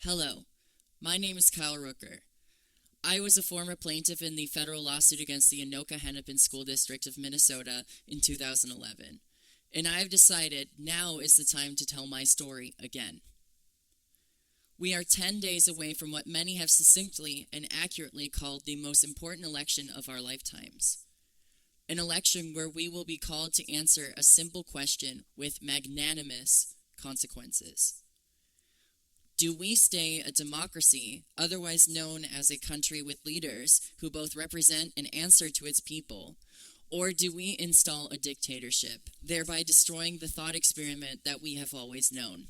Hello, my name is Kyle Rooker. I was a former plaintiff in the federal lawsuit against the Anoka Hennipen School District of Minnesota in 2011, and I have decided now is the time to tell my story again. We are 10 days away from what many have succinctly and accurately called the most important election of our lifetimes. An election where we will be called to answer a simple question with magnanimous consequences. Do we stay a democracy, otherwise known as a country with leaders who both represent and answer to its people, or do we install a dictatorship, thereby destroying the thought experiment that we have always known?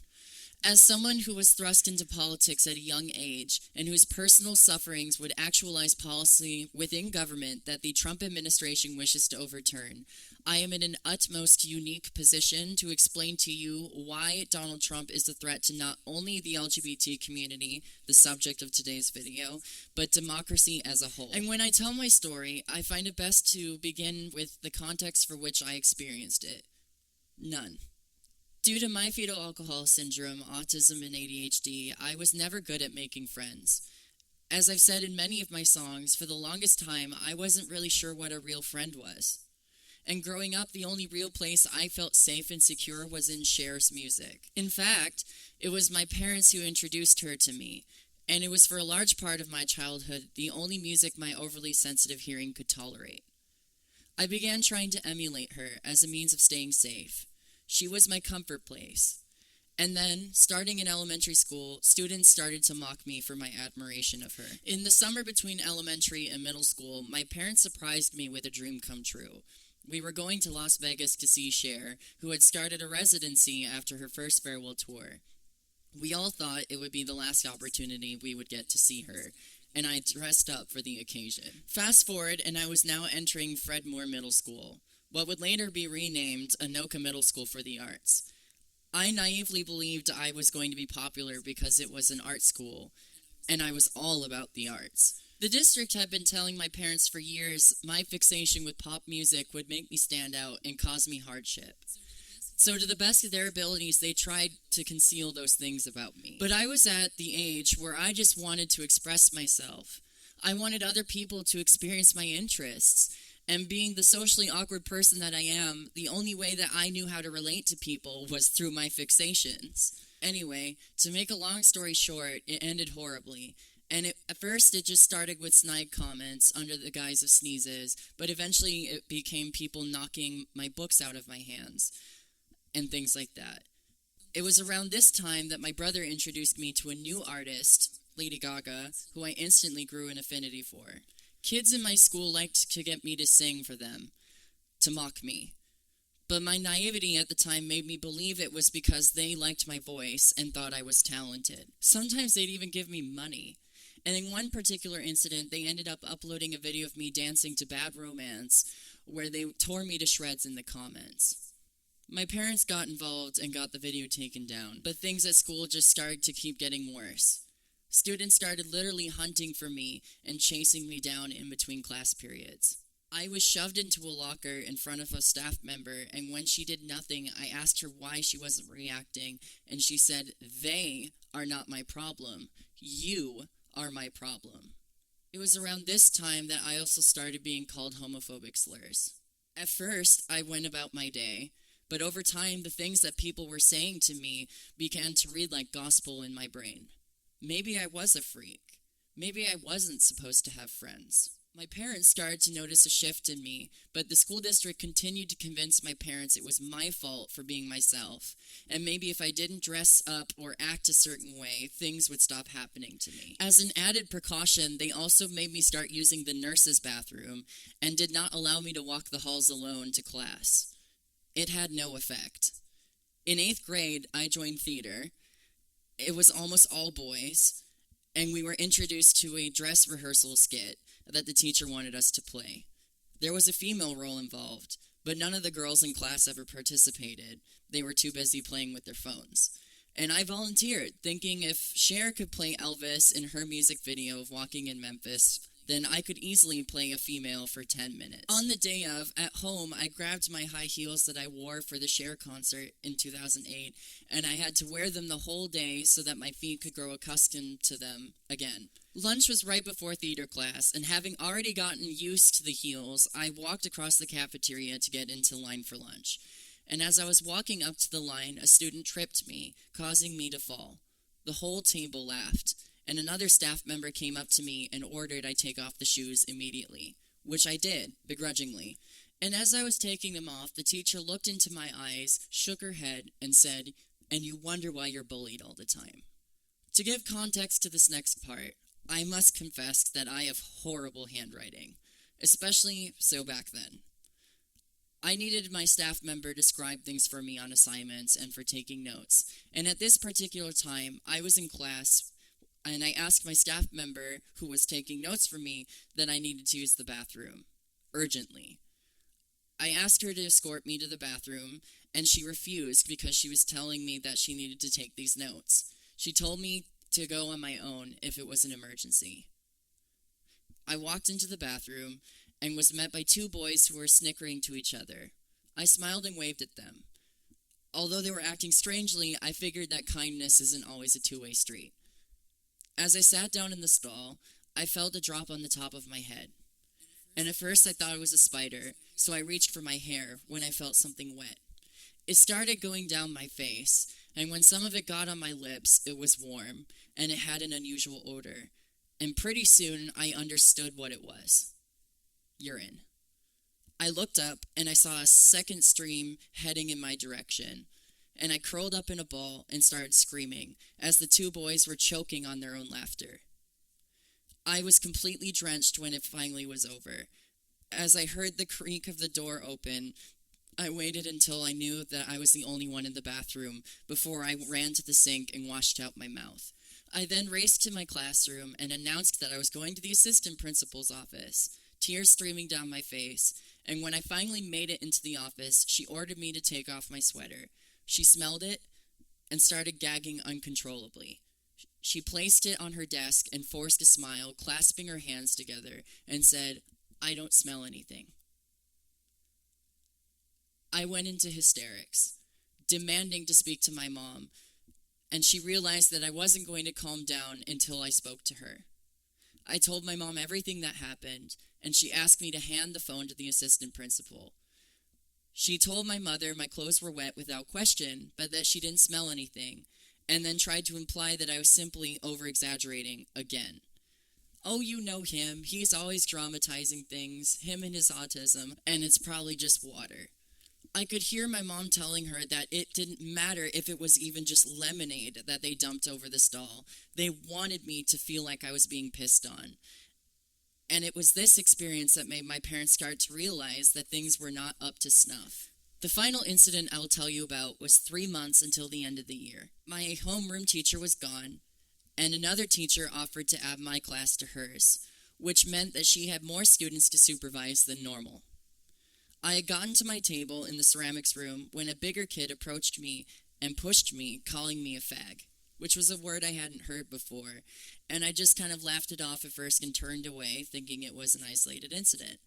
As someone who was thrust into politics at a young age and whose personal sufferings would actualize policy within government that the Trump administration wishes to overturn, I am in an utmost unique position to explain to you why Donald Trump is a threat to not only the LGBT community, the subject of today's video, but democracy as a whole. And when I tell my story, I find it best to begin with the context for which I experienced it. None. Due to my fetal alcohol syndrome, autism, and ADHD, I was never good at making friends. As I've said in many of my songs, for the longest time, I wasn't really sure what a real friend was. And growing up, the only real place I felt safe and secure was in Cher's music. In fact, it was my parents who introduced her to me, and it was for a large part of my childhood the only music my overly sensitive hearing could tolerate. I began trying to emulate her as a means of staying safe. She was my comfort place. And then, starting in elementary school, students started to mock me for my admiration of her. In the summer between elementary and middle school, my parents surprised me with a dream come true. We were going to Las Vegas to see Cher, who had started a residency after her first farewell tour. We all thought it would be the last opportunity we would get to see her, and I dressed up for the occasion. Fast forward, and I was now entering Fred Moore Middle School, what would later be renamed Anoka Middle School for the Arts. I naively believed I was going to be popular because it was an art school, and I was all about the arts. The district had been telling my parents for years my fixation with pop music would make me stand out and cause me hardship. So to the best of their abilities, they tried to conceal those things about me. But I was at the age where I just wanted to express myself. I wanted other people to experience my interests. And being the socially awkward person that I am, the only way that I knew how to relate to people was through my fixations. Anyway, to make a long story short, it ended horribly. And at first it just started with snide comments under the guise of sneezes, but eventually it became people knocking my books out of my hands and things like that. It was around this time that my brother introduced me to a new artist, Lady Gaga, who I instantly grew an affinity for. Kids in my school liked to get me to sing for them, to mock me. But my naivety at the time made me believe it was because they liked my voice and thought I was talented. Sometimes they'd even give me money. And in one particular incident, they ended up uploading a video of me dancing to Bad Romance, where they tore me to shreds in the comments. My parents got involved and got the video taken down, but things at school just started to keep getting worse. Students started literally hunting for me and chasing me down in between class periods. I was shoved into a locker in front of a staff member, and when she did nothing, I asked her why she wasn't reacting, and she said, "They are not my problem. You are my problem." It was around this time that I also started being called homophobic slurs. At first, I went about my day, but over time, the things that people were saying to me began to read like gospel in my brain. Maybe I was a freak. Maybe I wasn't supposed to have friends. My parents started to notice a shift in me, but the school district continued to convince my parents it was my fault for being myself, and maybe if I didn't dress up or act a certain way, things would stop happening to me. As an added precaution, they also made me start using the nurse's bathroom and did not allow me to walk the halls alone to class. It had no effect. In 8th grade, I joined theater. It was almost all boys, and we were introduced to a dress rehearsal skit that the teacher wanted us to play. There was a female role involved, but none of the girls in class ever participated. They were too busy playing with their phones. And I volunteered, thinking if Cher could play Elvis in her music video of Walking in Memphis, then I could easily play a female for 10 minutes. On the day of, at home, I grabbed my high heels that I wore for the Cher concert in 2008, and I had to wear them the whole day so that my feet could grow accustomed to them again. Lunch was right before theater class, and having already gotten used to the heels, I walked across the cafeteria to get into line for lunch. And as I was walking up to the line, a student tripped me, causing me to fall. The whole table laughed, and another staff member came up to me and ordered I take off the shoes immediately, which I did, begrudgingly. And as I was taking them off, the teacher looked into my eyes, shook her head, and said, "And you wonder why you're bullied all the time." To give context to this next part, I must confess that I have horrible handwriting, especially so back then. I needed my staff member to scribe things for me on assignments and for taking notes, and at this particular time, I was in class, and I asked my staff member, who was taking notes for me, that I needed to use the bathroom, urgently. I asked her to escort me to the bathroom, and she refused because she was telling me that she needed to take these notes. She told me to go on my own if it was an emergency. I walked into the bathroom and was met by two boys who were snickering to each other. I smiled and waved at them. Although they were acting strangely, I figured that kindness isn't always a two-way street. As I sat down in the stall, I felt a drop on the top of my head. And at first I thought it was a spider, so I reached for my hair when I felt something wet. It started going down my face, and when some of it got on my lips, it was warm, and it had an unusual odor. And pretty soon, I understood what it was. Urine. I looked up, and I saw a second stream heading in my direction, and I curled up in a ball and started screaming, as the two boys were choking on their own laughter. I was completely drenched when it finally was over. As I heard the creak of the door open, I waited until I knew that I was the only one in the bathroom before I ran to the sink and washed out my mouth. I then raced to my classroom and announced that I was going to the assistant principal's office, tears streaming down my face, and when I finally made it into the office, she ordered me to take off my sweater. She smelled it and started gagging uncontrollably. She placed it on her desk and forced a smile, clasping her hands together, and said, "I don't smell anything." I went into hysterics, demanding to speak to my mom, and she realized that I wasn't going to calm down until I spoke to her. I told my mom everything that happened, and she asked me to hand the phone to the assistant principal. She told my mother my clothes were wet without question, but that she didn't smell anything, and then tried to imply that I was simply over-exaggerating again. "Oh, you know him. He's always dramatizing things, him and his autism, and it's probably just water." I could hear my mom telling her that it didn't matter if it was even just lemonade that they dumped over the stall. They wanted me to feel like I was being pissed on. And it was this experience that made my parents start to realize that things were not up to snuff. The final incident I'll tell you about was 3 months until the end of the year. My homeroom teacher was gone, and another teacher offered to add my class to hers, which meant that she had more students to supervise than normal. I had gotten to my table in the ceramics room when a bigger kid approached me and pushed me, calling me a fag, which was a word I hadn't heard before, and I just kind of laughed it off at first and turned away, thinking it was an isolated incident.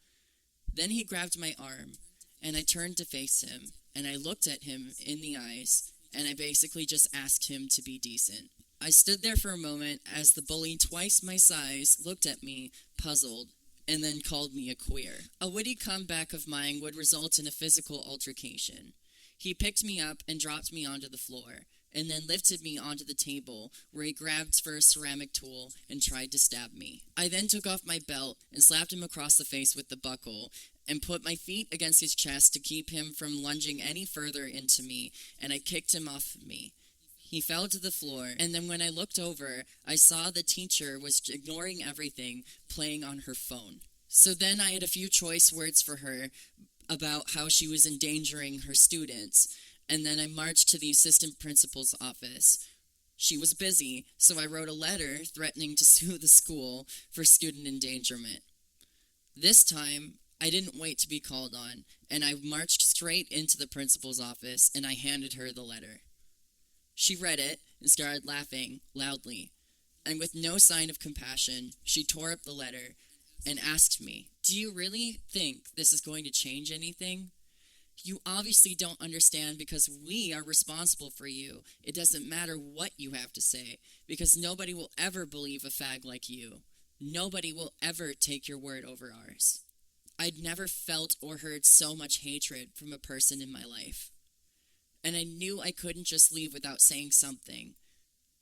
Then he grabbed my arm, and I turned to face him, and I looked at him in the eyes, and I basically just asked him to be decent. I stood there for a moment as the bully twice my size looked at me, puzzled, and then called me a queer. A witty comeback of mine would result in a physical altercation. He picked me up and dropped me onto the floor, and then lifted me onto the table, where he grabbed for a ceramic tool and tried to stab me. I then took off my belt and slapped him across the face with the buckle, and put my feet against his chest to keep him from lunging any further into me, and I kicked him off of me. He fell to the floor, and then when I looked over, I saw the teacher was ignoring everything, playing on her phone. So then I had a few choice words for her about how she was endangering her students, and then I marched to the assistant principal's office. She was busy, so I wrote a letter threatening to sue the school for student endangerment. This time, I didn't wait to be called on, and I marched straight into the principal's office, and I handed her the letter. She read it and started laughing loudly, and with no sign of compassion, she tore up the letter and asked me, "Do you really think this is going to change anything? You obviously don't understand because we are responsible for you. It doesn't matter what you have to say because nobody will ever believe a fag like you. Nobody will ever take your word over ours." I'd never felt or heard so much hatred from a person in my life. And I knew I couldn't just leave without saying something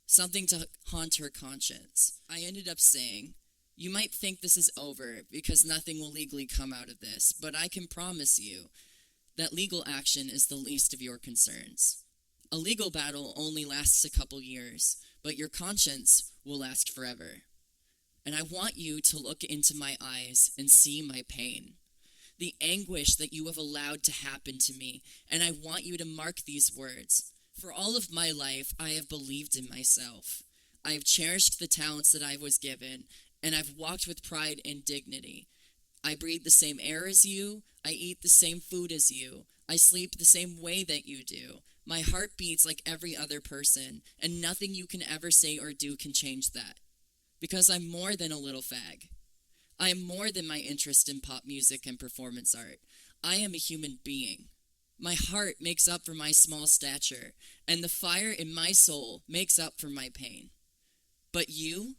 to haunt her conscience. I ended up saying, "You might think this is over because nothing will legally come out of this, but I can promise you that legal action is the least of your concerns. A legal battle only lasts a couple years, but your conscience will last forever. And I want you to look into my eyes and see my pain, the anguish that you have allowed to happen to me, and I want you to mark these words. For all of my life, I have believed in myself. I have cherished the talents that I was given, and I've walked with pride and dignity. I breathe the same air as you. I eat the same food as you. I sleep the same way that you do. My heart beats like every other person, and nothing you can ever say or do can change that. Because I'm more than a little fag. I am more than my interest in pop music and performance art. I am a human being. My heart makes up for my small stature, and the fire in my soul makes up for my pain. But you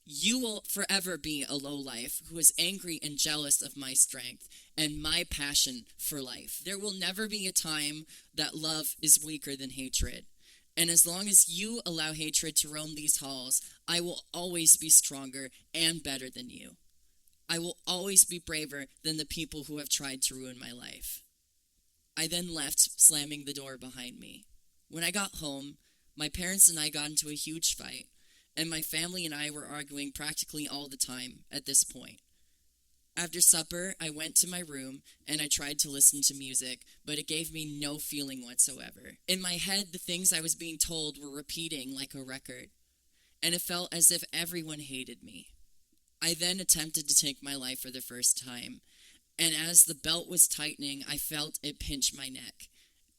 will forever be a lowlife who is angry and jealous of my strength and my passion for life. There will never be a time that love is weaker than hatred. And as long as you allow hatred to roam these halls, I will always be stronger and better than you. I will always be braver than the people who have tried to ruin my life." I then left, slamming the door behind me. When I got home, my parents and I got into a huge fight, and my family and I were arguing practically all the time at this point. After supper, I went to my room and I tried to listen to music, but it gave me no feeling whatsoever. In my head, the things I was being told were repeating like a record, and it felt as if everyone hated me. I then attempted to take my life for the first time, and as the belt was tightening, I felt it pinch my neck,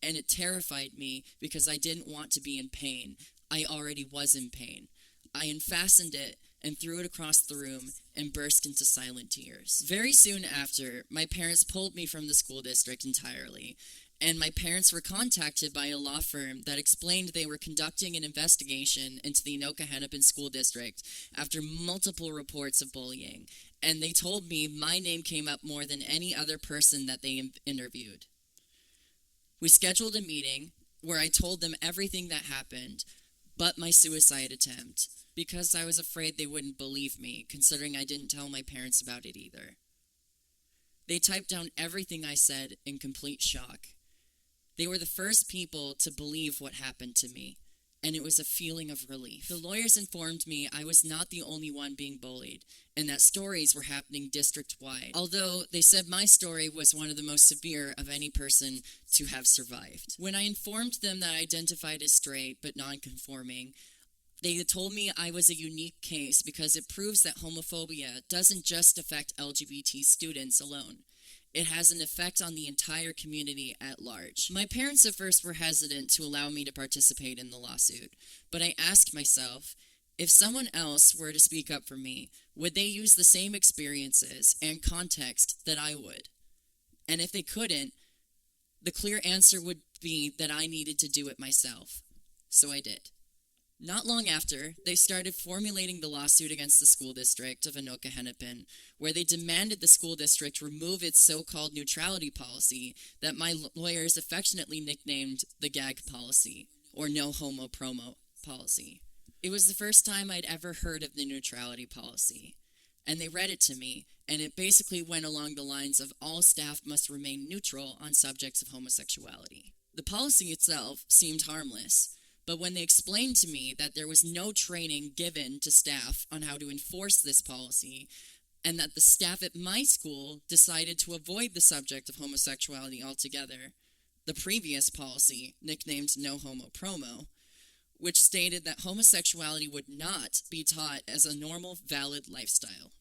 and it terrified me because I didn't want to be in pain. I already was in pain. I unfastened it and threw it across the room and burst into silent tears. Very soon after, my parents pulled me from the school district entirely, and my parents were contacted by a law firm that explained they were conducting an investigation into the Anoka Hennipen School District after multiple reports of bullying, and they told me my name came up more than any other person that they interviewed. We scheduled a meeting where I told them everything that happened, but my suicide attempt, because I was afraid they wouldn't believe me, considering I didn't tell my parents about it either. They typed down everything I said in complete shock. They were the first people to believe what happened to me, and it was a feeling of relief. The lawyers informed me I was not the only one being bullied, and that stories were happening district-wide, although they said my story was one of the most severe of any person to have survived. When I informed them that I identified as straight but non-conforming, they told me I was a unique case because it proves that homophobia doesn't just affect LGBT students alone. It has an effect on the entire community at large. My parents at first were hesitant to allow me to participate in the lawsuit, but I asked myself, if someone else were to speak up for me, would they use the same experiences and context that I would? And if they couldn't, the clear answer would be that I needed to do it myself. So I did. Not long after, they started formulating the lawsuit against the school district of Anoka Hennipen, where they demanded the school district remove its so-called neutrality policy that my lawyers affectionately nicknamed the gag policy, or no homo promo policy. It was the first time I'd ever heard of the neutrality policy, and they read it to me, and it basically went along the lines of all staff must remain neutral on subjects of homosexuality. The policy itself seemed harmless, but when they explained to me that there was no training given to staff on how to enforce this policy, and that the staff at my school decided to avoid the subject of homosexuality altogether, the previous policy, nicknamed No Homo Promo, which stated that homosexuality would not be taught as a normal, valid lifestyle.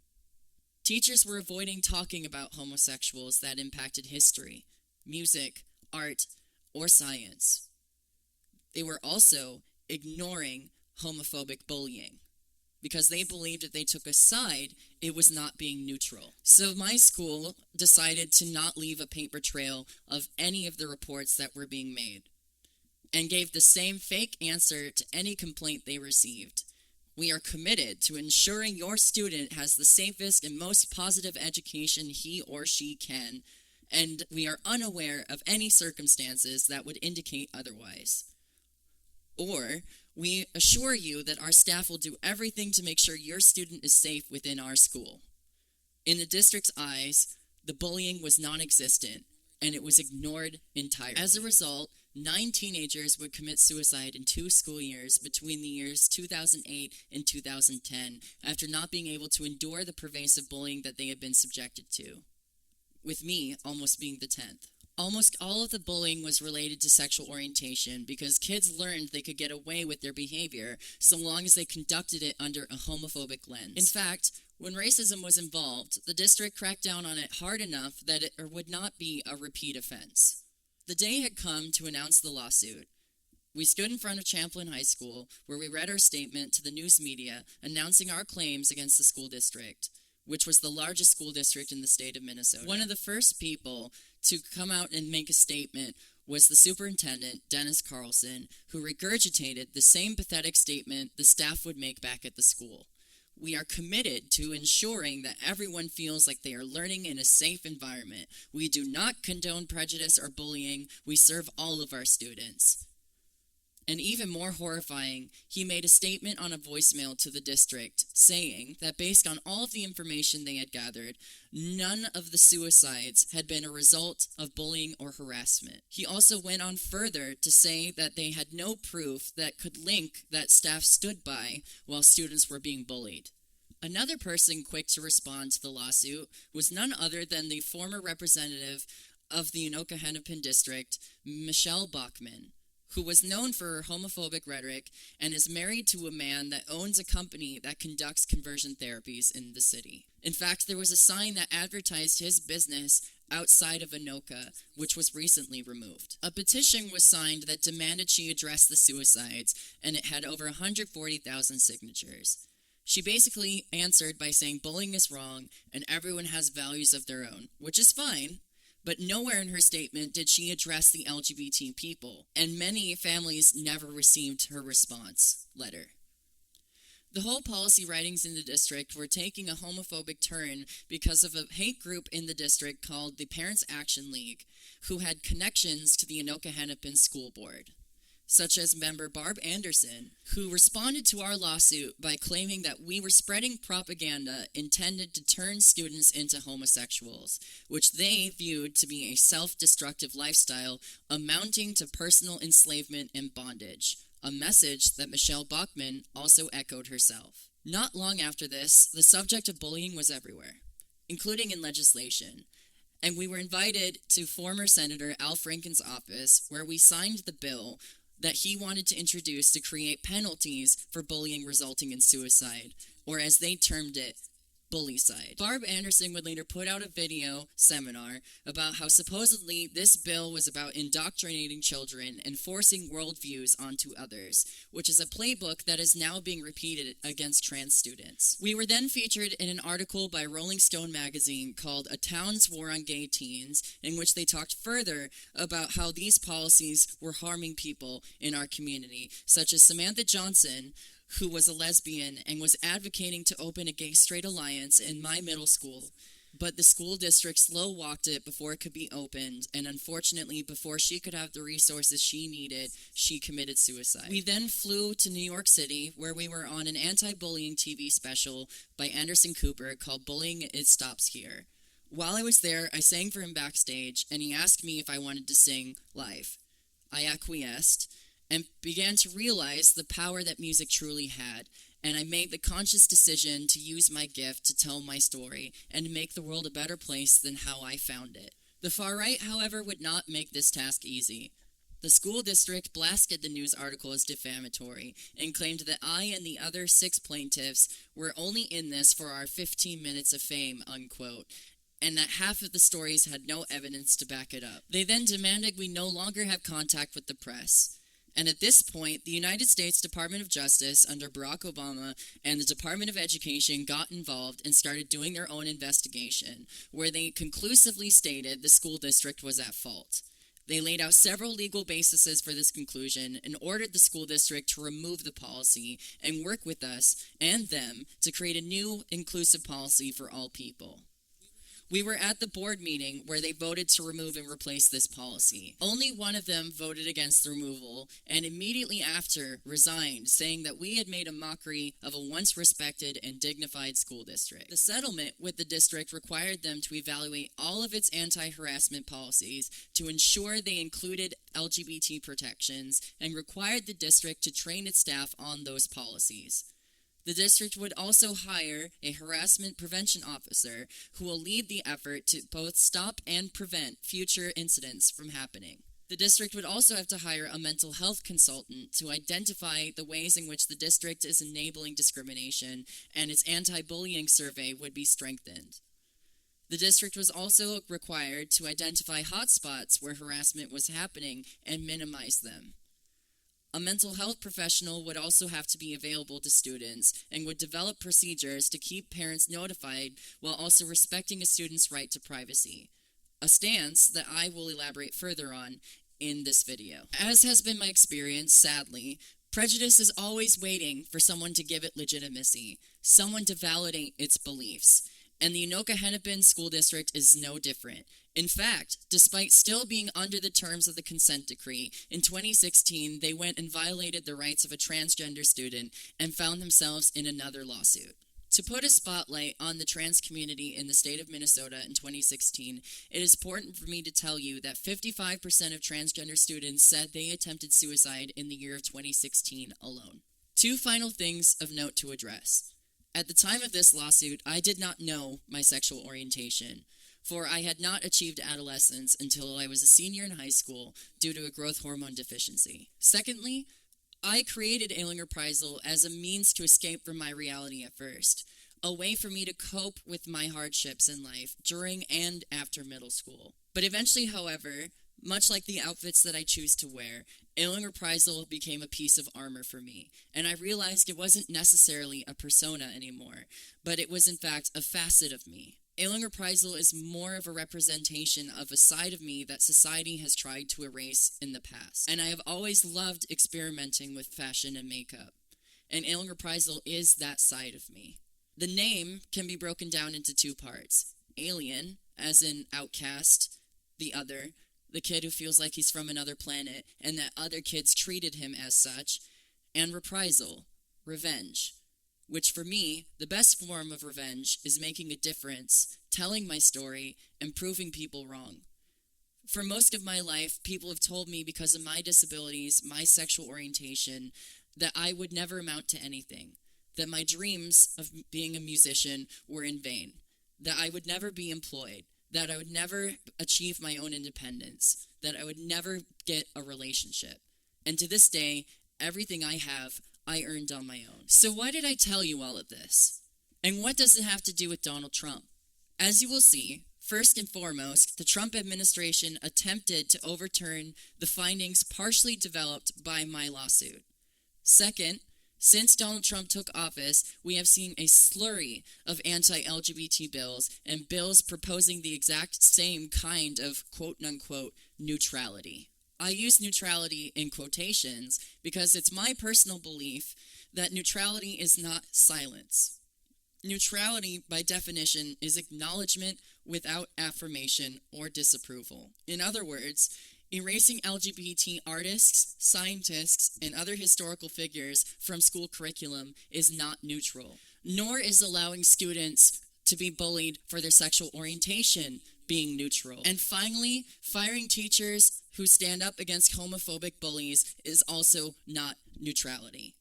Teachers were avoiding talking about homosexuals that impacted history, music, art, or science. They were also ignoring homophobic bullying. because they believed if they took a side, it was not being neutral. So my school decided to not leave a paper trail of any of the reports that were being made, and gave the same fake answer to any complaint they received. We are committed to ensuring your student has the safest and most positive education he or she can, and we are unaware of any circumstances that would indicate otherwise. Or, we assure you that our staff will do everything to make sure your student is safe within our school. In the district's eyes, the bullying was non-existent, and it was ignored entirely. As a result, 9 teenagers would commit suicide in 2 school years between the years 2008 and 2010 after not being able to endure the pervasive bullying that they had been subjected to, with me almost being the 10th. Almost all of the bullying was related to sexual orientation because kids learned they could get away with their behavior so long as they conducted it under a homophobic lens. In fact, when racism was involved, the district cracked down on it hard enough that it would not be a repeat offense. The day had come to announce the lawsuit. We stood in front of Champlain High School, where we read our statement to the news media announcing our claims against the school district, which was the largest school district in the state of Minnesota. One of the first people to come out and make a statement was the superintendent, Dennis Carlson, who regurgitated the same pathetic statement the staff would make back at the school. We are committed to ensuring that everyone feels like they are learning in a safe environment. We do not condone prejudice or bullying. We serve all of our students. And even more horrifying, he made a statement on a voicemail to the district saying that based on all of the information they had gathered, none of the suicides had been a result of bullying or harassment. He also went on further to say that they had no proof that could link that staff stood by while students were being bullied. Another person quick to respond to the lawsuit was none other than the former representative of the Anoka Hennipen District, Michelle Bachman, who was known for her homophobic rhetoric and is married to a man that owns a company that conducts conversion therapies in the city. In fact, there was a sign that advertised his business outside of Anoka, which was recently removed. A petition was signed that demanded she address the suicides, and it had over 140,000 signatures. She basically answered by saying bullying is wrong and everyone has values of their own, which is fine. But nowhere in her statement did she address the LGBT people, and many families never received her response letter. The whole policy writings in the district were taking a homophobic turn because of a hate group in the district called the Parents Action League, who had connections to the Anoka Hennipen School Board, such as member Barb Anderson, who responded to our lawsuit by claiming that we were spreading propaganda intended to turn students into homosexuals, which they viewed to be a self-destructive lifestyle amounting to personal enslavement and bondage, a message that Michelle Bachman also echoed herself. Not long after this, the subject of bullying was everywhere, including in legislation, and we were invited to former Senator Al Franken's office, where we signed the bill that he wanted to introduce to create penalties for bullying resulting in suicide, or as they termed it, bullycide. Barb Anderson would later put out a video seminar about how supposedly this bill was about indoctrinating children and forcing worldviews onto others, which is a playbook that is now being repeated against trans students. We were then featured in an article by Rolling Stone magazine called A Town's War on Gay Teens, in which they talked further about how these policies were harming people in our community, such as Samantha Johnson, who was a lesbian and was advocating to open a gay-straight alliance in my middle school. But the school district slow-walked it before it could be opened, and unfortunately, before she could have the resources she needed, she committed suicide. We then flew to New York City, where we were on an anti-bullying TV special by Anderson Cooper called Bullying It Stops Here. While I was there, I sang for him backstage, and he asked me if I wanted to sing live. I acquiesced, and began to realize the power that music truly had, and I made the conscious decision to use my gift to tell my story and to make the world a better place than how I found it. The far right, however, would not make this task easy. The school district blasted the news article as defamatory and claimed that I and the other 6 plaintiffs were only in this for our 15 minutes of fame, unquote, and that half of the stories had no evidence to back it up. They then demanded we no longer have contact with the press. And at this point, the United States Department of Justice under Barack Obama and the Department of Education got involved and started doing their own investigation, where they conclusively stated the school district was at fault. They laid out several legal bases for this conclusion and ordered the school district to remove the policy and work with us and them to create a new inclusive policy for all people. We were at the board meeting where they voted to remove and replace this policy. Only one of them voted against the removal and immediately after resigned, saying that we had made a mockery of a once respected and dignified school district. The settlement with the district required them to evaluate all of its anti-harassment policies to ensure they included LGBT protections and required the district to train its staff on those policies. The district would also hire a harassment prevention officer who will lead the effort to both stop and prevent future incidents from happening. The district would also have to hire a mental health consultant to identify the ways in which the district is enabling discrimination, and its anti-bullying survey would be strengthened. The district was also required to identify hotspots where harassment was happening and minimize them. A mental health professional would also have to be available to students and would develop procedures to keep parents notified while also respecting a student's right to privacy, a stance that I will elaborate further on in this video. As has been my experience, sadly, prejudice is always waiting for someone to give it legitimacy, someone to validate its beliefs. And the Anoka Hennipen School District is no different. In fact, despite still being under the terms of the consent decree, in 2016 they went and violated the rights of a transgender student and found themselves in another lawsuit. To put a spotlight on the trans community in the state of Minnesota in 2016, it is important for me to tell you that 55% of transgender students said they attempted suicide in the year of 2016 alone. Two final things of note to address. At the time of this lawsuit, I did not know my sexual orientation, for I had not achieved adolescence until I was a senior in high school due to a growth hormone deficiency. Secondly, I created Ailing Reprisal as a means to escape from my reality at first, a way for me to cope with my hardships in life during and after middle school. But eventually, however, much like the outfits that I choose to wear, Ailing Reprisal became a piece of armor for me, and I realized it wasn't necessarily a persona anymore, but it was in fact a facet of me. Ailing Reprisal is more of a representation of a side of me that society has tried to erase in the past, and I have always loved experimenting with fashion and makeup, and Ailing Reprisal is that side of me. The name can be broken down into two parts: alien, as in outcast, the other, the kid who feels like he's from another planet and that other kids treated him as such, and reprisal, revenge, which for me, the best form of revenge is making a difference, telling my story, and proving people wrong. For most of my life, people have told me because of my disabilities, my sexual orientation, that I would never amount to anything, that my dreams of being a musician were in vain, that I would never be employed, that I would never achieve my own independence, that I would never get a relationship. And to this day, everything I have, I earned on my own. So why did I tell you all of this? And what does it have to do with Donald Trump? As you will see, first and foremost, the Trump administration attempted to overturn the findings partially developed by my lawsuit. Second, since Donald Trump took office, we have seen a slurry of anti-LGBT bills and bills proposing the exact same kind of quote-unquote neutrality. I use neutrality in quotations because it's my personal belief that neutrality is not silence. Neutrality, by definition, is acknowledgement without affirmation or disapproval. In other words, erasing LGBT artists, scientists, and other historical figures from school curriculum is not neutral, nor is allowing students to be bullied for their sexual orientation being neutral. And finally, firing teachers who stand up against homophobic bullies is also not neutrality.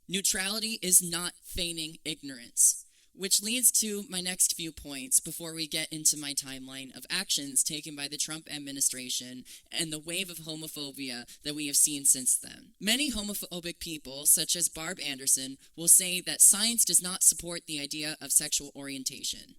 Neutrality is not feigning ignorance. Which leads to my next few points before we get into my timeline of actions taken by the Trump administration and the wave of homophobia that we have seen since then. Many homophobic people, such as Barb Anderson, will say that science does not support the idea of sexual orientation.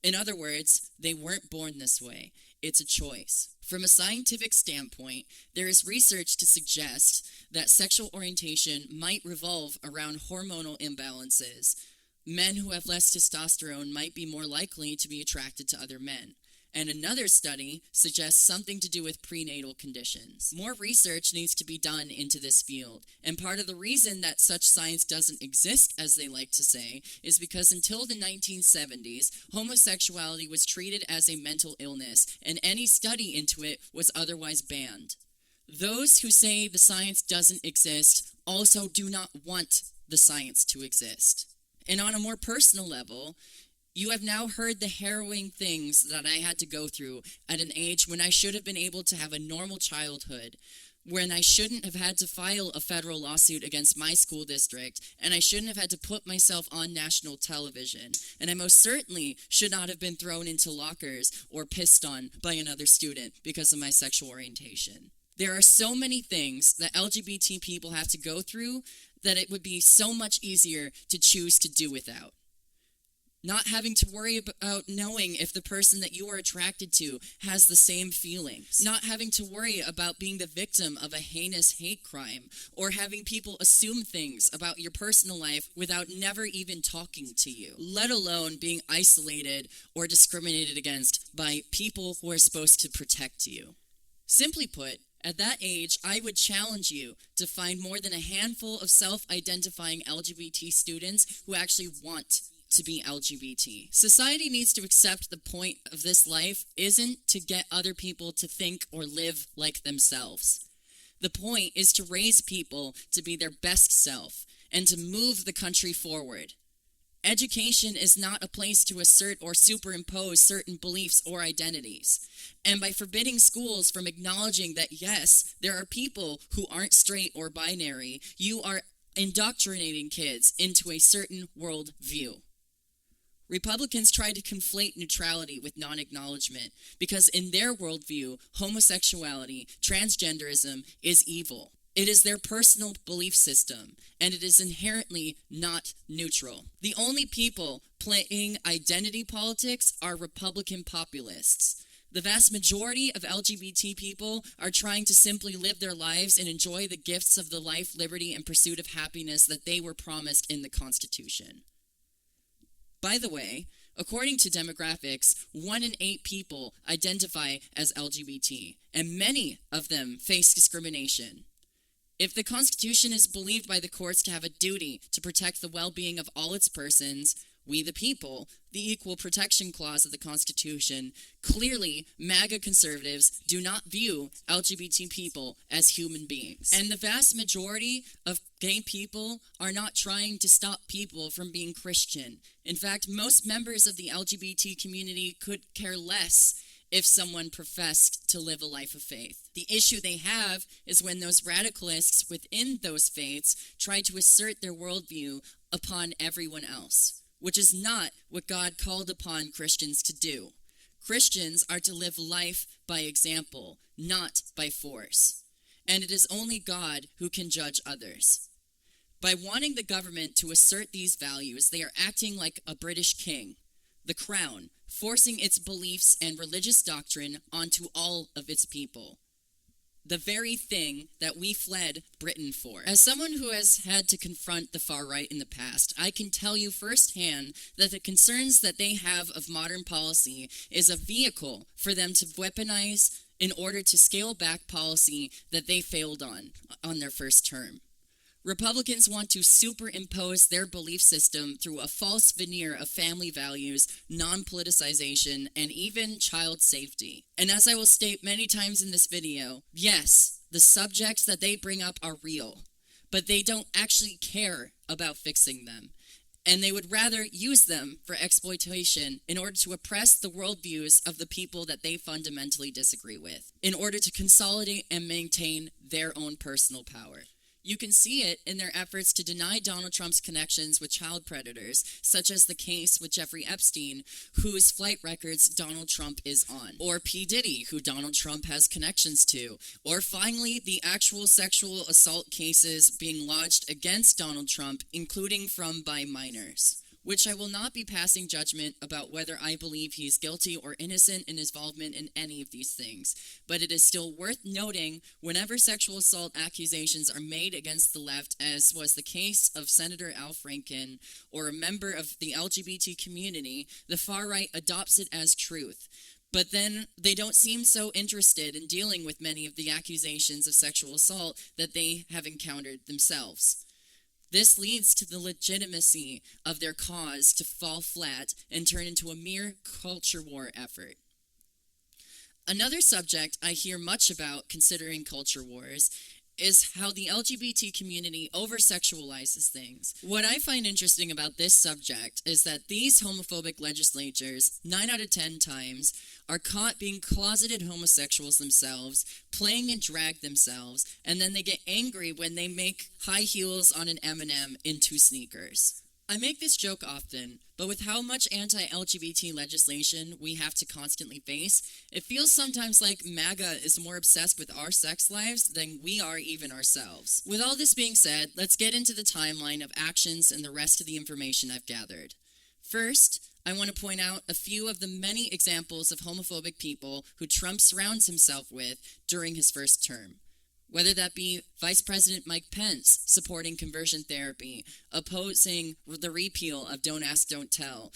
In other words, they weren't born this way. It's a choice. From a scientific standpoint, there is research to suggest that sexual orientation might revolve around hormonal imbalances. Men who have less testosterone might be more likely to be attracted to other men. And another study suggests something to do with prenatal conditions. More research needs to be done into this field. And part of the reason that such science doesn't exist, as they like to say, is because until the 1970s, homosexuality was treated as a mental illness, and any study into it was otherwise banned. Those who say the science doesn't exist also do not want the science to exist. And on a more personal level, you have now heard the harrowing things that I had to go through at an age when I should have been able to have a normal childhood, when I shouldn't have had to file a federal lawsuit against my school district, and I shouldn't have had to put myself on national television, and I most certainly should not have been thrown into lockers or pissed on by another student because of my sexual orientation. There are so many things that LGBT people have to go through that it would be so much easier to choose to do without. Not having to worry about knowing if the person that you are attracted to has the same feelings. Not having to worry about being the victim of a heinous hate crime, or having people assume things about your personal life without never even talking to you, let alone being isolated or discriminated against by people who are supposed to protect you. Simply put, at that age, I would challenge you to find more than a handful of self-identifying LGBT students who actually want to be LGBT. Society needs to accept the point of this life isn't to get other people to think or live like themselves. The point is to raise people to be their best self and to move the country forward. Education is not a place to assert or superimpose certain beliefs or identities. And by forbidding schools from acknowledging that, yes, there are people who aren't straight or binary, you are indoctrinating kids into a certain world view. Republicans try to conflate neutrality with non-acknowledgement because in their worldview, homosexuality, transgenderism is evil. It is their personal belief system, and it is inherently not neutral. The only people playing identity politics are Republican populists. The vast majority of LGBT people are trying to simply live their lives and enjoy the gifts of the life, liberty, and pursuit of happiness that they were promised in the Constitution. By the way, according to demographics, 1 in 8 people identify as LGBT, and many of them face discrimination. If the Constitution is believed by the courts to have a duty to protect the well-being of all its persons, we the people, the Equal Protection Clause of the Constitution, clearly MAGA conservatives do not view LGBT people as human beings. And the vast majority of gay people are not trying to stop people from being Christian. In fact, most members of the LGBT community could care less if someone professed to live a life of faith. The issue they have is when those radicalists within those faiths try to assert their worldview upon everyone else, which is not what God called upon Christians to do. Christians are to live life by example, not by force. And it is only God who can judge others. By wanting the government to assert these values, they are acting like a British king, the crown, forcing its beliefs and religious doctrine onto all of its people. The very thing that we fled Britain for. As someone who has had to confront the far right in the past, I can tell you firsthand that the concerns that they have of modern policy is a vehicle for them to weaponize in order to scale back policy that they failed on their first term. Republicans want to superimpose their belief system through a false veneer of family values, non-politicization, and even child safety. And as I will state many times in this video, yes, the subjects that they bring up are real, but they don't actually care about fixing them. And they would rather use them for exploitation in order to oppress the worldviews of the people that they fundamentally disagree with, in order to consolidate and maintain their own personal power. You can see it in their efforts to deny Donald Trump's connections with child predators, such as the case with Jeffrey Epstein, whose flight records Donald Trump is on, or P. Diddy, who Donald Trump has connections to, or finally the actual sexual assault cases being lodged against Donald Trump, including by minors. which I will not be passing judgment about whether I believe he is guilty or innocent in his involvement in any of these things. But it is still worth noting whenever sexual assault accusations are made against the left, as was the case of Senator Al Franken or a member of the LGBT community, the far right adopts it as truth. But then they don't seem so interested in dealing with many of the accusations of sexual assault that they have encountered themselves. This leads to the legitimacy of their cause to fall flat and turn into a mere culture war effort. Another subject I hear much about considering culture wars is how the LGBT community over-sexualizes things. What I find interesting about this subject is that these homophobic legislatures, 9 out of 10 times, are caught being closeted homosexuals themselves, playing in drag themselves, and then they get angry when they make high heels on an M&M into sneakers. I make this joke often, but with how much anti-LGBT legislation we have to constantly face, it feels sometimes like MAGA is more obsessed with our sex lives than we are even ourselves. With all this being said, let's get into the timeline of actions and the rest of the information I've gathered. First, I want to point out a few of the many examples of homophobic people who Trump surrounds himself with during his first term. Whether that be Vice President Mike Pence supporting conversion therapy, opposing the repeal of Don't Ask, Don't Tell,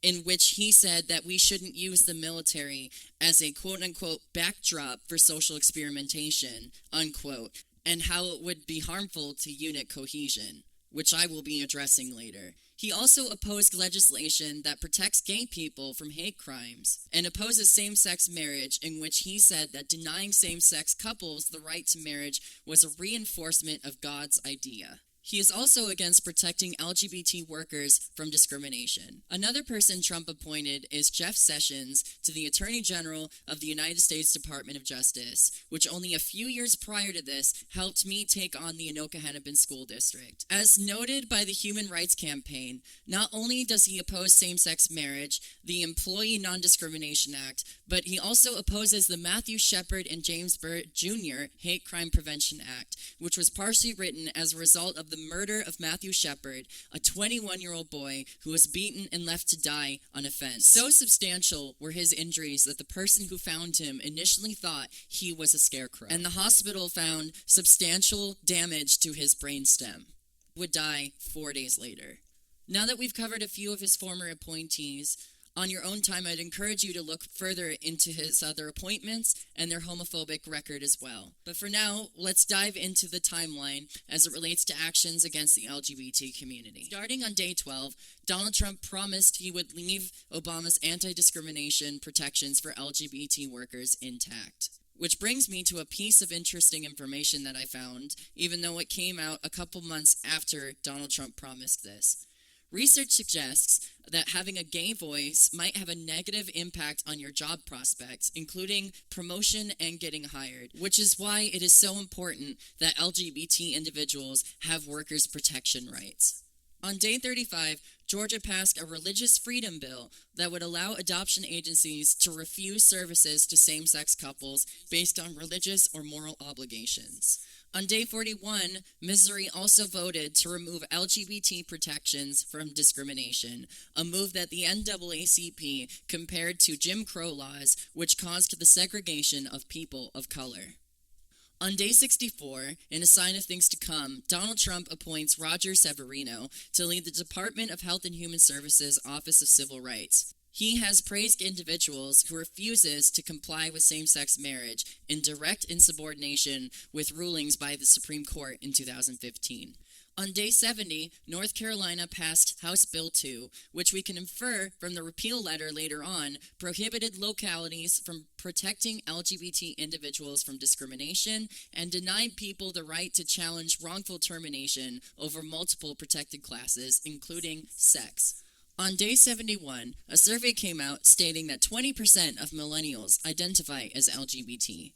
in which he said that we shouldn't use the military as a quote-unquote backdrop for social experimentation, unquote, and how it would be harmful to unit cohesion, which I will be addressing later. He also opposed legislation that protects gay people from hate crimes and opposes same-sex marriage, in which he said that denying same-sex couples the right to marriage was a reinforcement of God's idea. He is also against protecting LGBT workers from discrimination. Another person Trump appointed is Jeff Sessions to the Attorney General of the United States Department of Justice, which only a few years prior to this helped me take on the Anoka Hennipen School District. As noted by the Human Rights Campaign, not only does he oppose same-sex marriage, the Employee Non-Discrimination Act, but he also opposes the Matthew Shepard and James Burt Jr. Hate Crime Prevention Act, which was partially written as a result of the murder of Matthew Shepard, a 21-year-old boy who was beaten and left to die on a fence. So substantial were his injuries that the person who found him initially thought he was a scarecrow, and the hospital found substantial damage to his brainstem. He would die 4 days later. Now that we've covered a few of his former appointees, on your own time, I'd encourage you to look further into his other appointments and their homophobic record as well. But for now, let's dive into the timeline as it relates to actions against the LGBT community. Starting on day 12, Donald Trump promised he would leave Obama's anti-discrimination protections for LGBT workers intact. Which brings me to a piece of interesting information that I found, even though it came out a couple months after Donald Trump promised this. Research suggests that having a gay voice might have a negative impact on your job prospects, including promotion and getting hired, which is why it is so important that LGBT individuals have workers' protection rights. On day 35, Georgia passed a religious freedom bill that would allow adoption agencies to refuse services to same-sex couples based on religious or moral obligations. On day 41, Missouri also voted to remove LGBT protections from discrimination, a move that the NAACP compared to Jim Crow laws, which caused the segregation of people of color. On day 64, in a sign of things to come, Donald Trump appoints Roger Severino to lead the Department of Health and Human Services Office of Civil Rights. He has praised individuals who refuses to comply with same-sex marriage in direct insubordination with rulings by the Supreme Court in 2015. On day 70, North Carolina passed House Bill 2, which we can infer from the repeal letter later on, prohibited localities from protecting LGBT individuals from discrimination and denied people the right to challenge wrongful termination over multiple protected classes, including sex. On day 71, a survey came out stating that 20% of millennials identify as LGBT,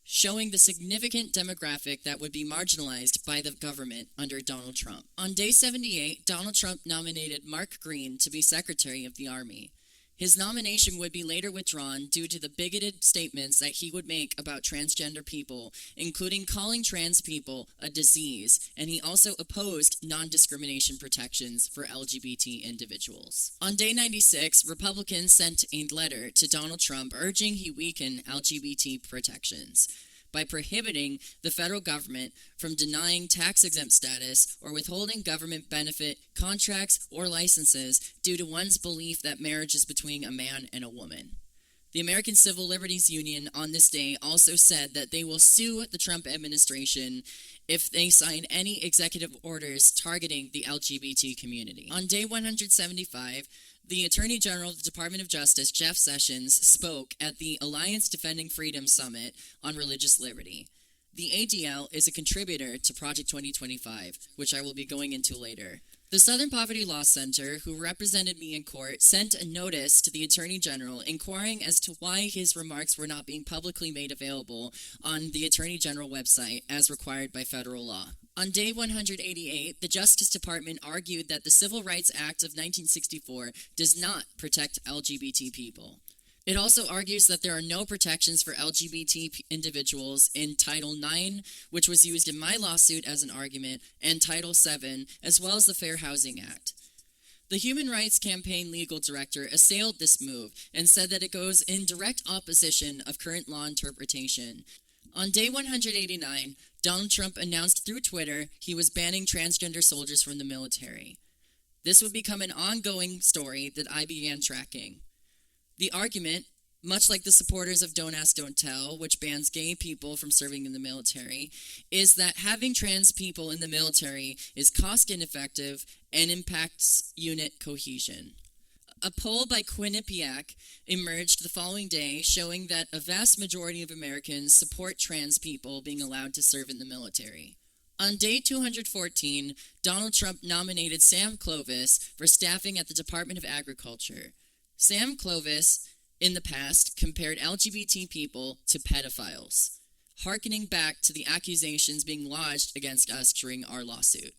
showing the significant demographic that would be marginalized by the government under Donald Trump. On day 78, Donald Trump nominated Mark Green to be Secretary of the Army. His nomination would be later withdrawn due to the bigoted statements that he would make about transgender people, including calling trans people a disease, and he also opposed non-discrimination protections for LGBT individuals. On day 96, Republicans sent a letter to Donald Trump urging he weaken LGBT protections by prohibiting the federal government from denying tax-exempt status or withholding government benefit, contracts, or licenses due to one's belief that marriage is between a man and a woman. The American Civil Liberties Union on this day also said that they will sue the Trump administration if they sign any executive orders targeting the LGBT community. On day 175, the Attorney General of the Department of Justice, Jeff Sessions, spoke at the Alliance Defending Freedom Summit on Religious Liberty. The ADL is a contributor to Project 2025, which I will be going into later. The Southern Poverty Law Center, who represented me in court, sent a notice to the Attorney General inquiring as to why his remarks were not being publicly made available on the Attorney General website as required by federal law. On day 188, the Justice Department argued that the Civil Rights Act of 1964 does not protect LGBT people. It also argues that there are no protections for LGBT individuals in Title IX, which was used in my lawsuit as an argument, and Title VII, as well as the Fair Housing Act. The Human Rights Campaign legal director assailed this move and said that it goes in direct opposition of current law interpretation. On day 189, Donald Trump announced through Twitter he was banning transgender soldiers from the military. This would become an ongoing story that I began tracking. The argument, much like the supporters of Don't Ask, Don't Tell, which bans gay people from serving in the military, is that having trans people in the military is cost ineffective and impacts unit cohesion. A poll by Quinnipiac emerged the following day showing that a vast majority of Americans support trans people being allowed to serve in the military. On day 214, Donald Trump nominated Sam Clovis for staffing at the Department of Agriculture. Sam Clovis, in the past, compared LGBT people to pedophiles, hearkening back to the accusations being lodged against us during our lawsuit.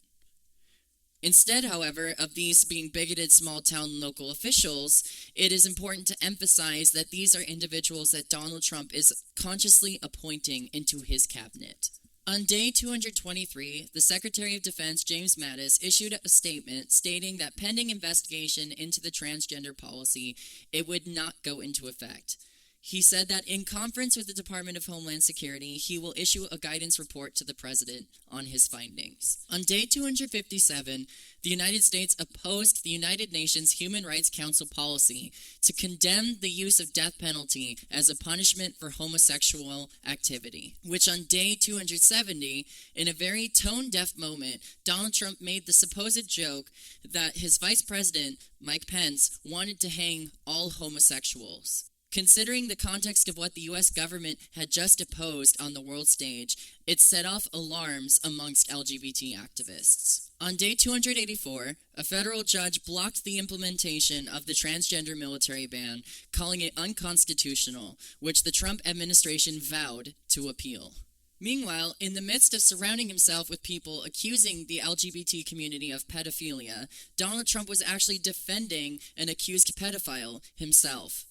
Instead, however, of these being bigoted small-town local officials, it is important to emphasize that these are individuals that Donald Trump is consciously appointing into his cabinet. On day 223, the Secretary of Defense, James Mattis, issued a statement stating that pending investigation into the transgender policy, it would not go into effect. He said that in conference with the Department of Homeland Security, he will issue a guidance report to the President on his findings. On day 257, the United States opposed the United Nations Human Rights Council policy to condemn the use of death penalty as a punishment for homosexual activity, which on day 270, in a very tone-deaf moment, Donald Trump made the supposed joke that his Vice President, Mike Pence, wanted to hang all homosexuals. Considering the context of what the U.S. government had just opposed on the world stage, it set off alarms amongst LGBT activists. On day 284, a federal judge blocked the implementation of the transgender military ban, calling it unconstitutional, which the Trump administration vowed to appeal. Meanwhile, in the midst of surrounding himself with people accusing the LGBT community of pedophilia, Donald Trump was actually defending an accused pedophile himself.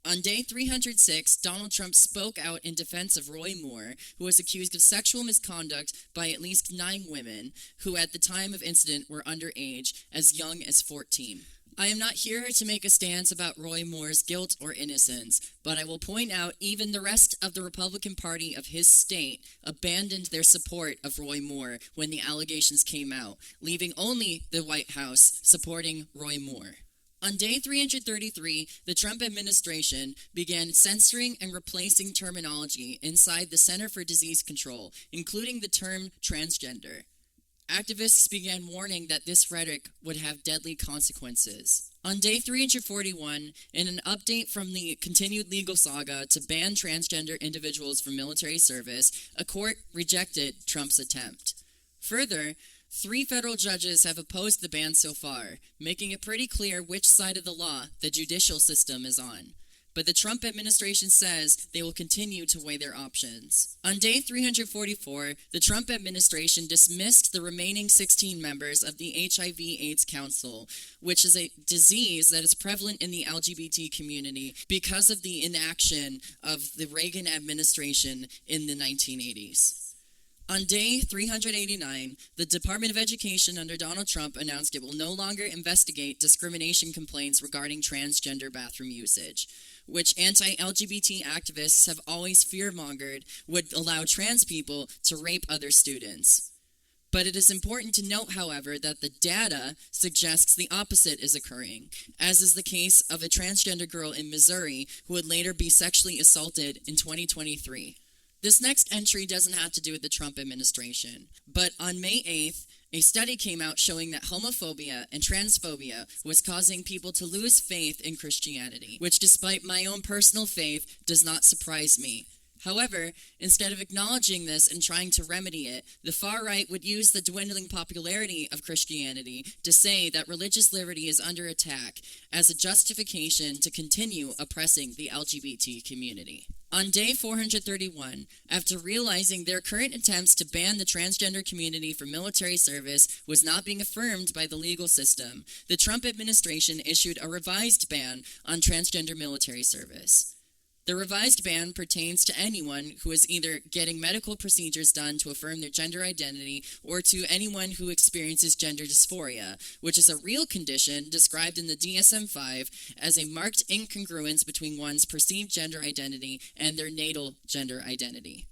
On day 306, Donald Trump spoke out in defense of Roy Moore, who was accused of sexual misconduct by at least 9 women, who at the time of incident were underage, as young as 14. I am not here to make a stance about Roy Moore's guilt or innocence, but I will point out even the rest of the Republican Party of his state abandoned their support of Roy Moore when the allegations came out, leaving only the White House supporting Roy Moore. On day 333, the Trump administration began censoring and replacing terminology inside the Center for Disease Control, including the term transgender. Activists began warning that this rhetoric would have deadly consequences. On day 341, in an update from the continued legal saga to ban transgender individuals from military service, a court rejected Trump's attempt. Further, 3 federal judges have opposed the ban so far, making it pretty clear which side of the law the judicial system is on. but the Trump administration says they will continue to weigh their options. On day 344, the Trump administration dismissed the remaining 16 members of the HIV/AIDS Council, which is a disease that is prevalent in the LGBT community because of the inaction of the Reagan administration in the 1980s. On day 389, the Department of Education under Donald Trump announced it will no longer investigate discrimination complaints regarding transgender bathroom usage, which anti-LGBT activists have always fear-mongered would allow trans people to rape other students. But it is important to note, however, that the data suggests the opposite is occurring, as is the case of a transgender girl in Missouri who would later be sexually assaulted in 2023. This next entry doesn't have to do with the Trump administration, but on May 8th, a study came out showing that homophobia and transphobia was causing people to lose faith in Christianity, which, despite my own personal faith, does not surprise me. However, instead of acknowledging this and trying to remedy it, the far right would use the dwindling popularity of Christianity to say that religious liberty is under attack as a justification to continue oppressing the LGBT community. On day 431, after realizing their current attempts to ban the transgender community from military service was not being affirmed by the legal system, the Trump administration issued a revised ban on transgender military service. The revised ban pertains to anyone who is either getting medical procedures done to affirm their gender identity or to anyone who experiences gender dysphoria, which is a real condition described in the DSM-5 as a marked incongruence between one's perceived gender identity and their natal gender identity.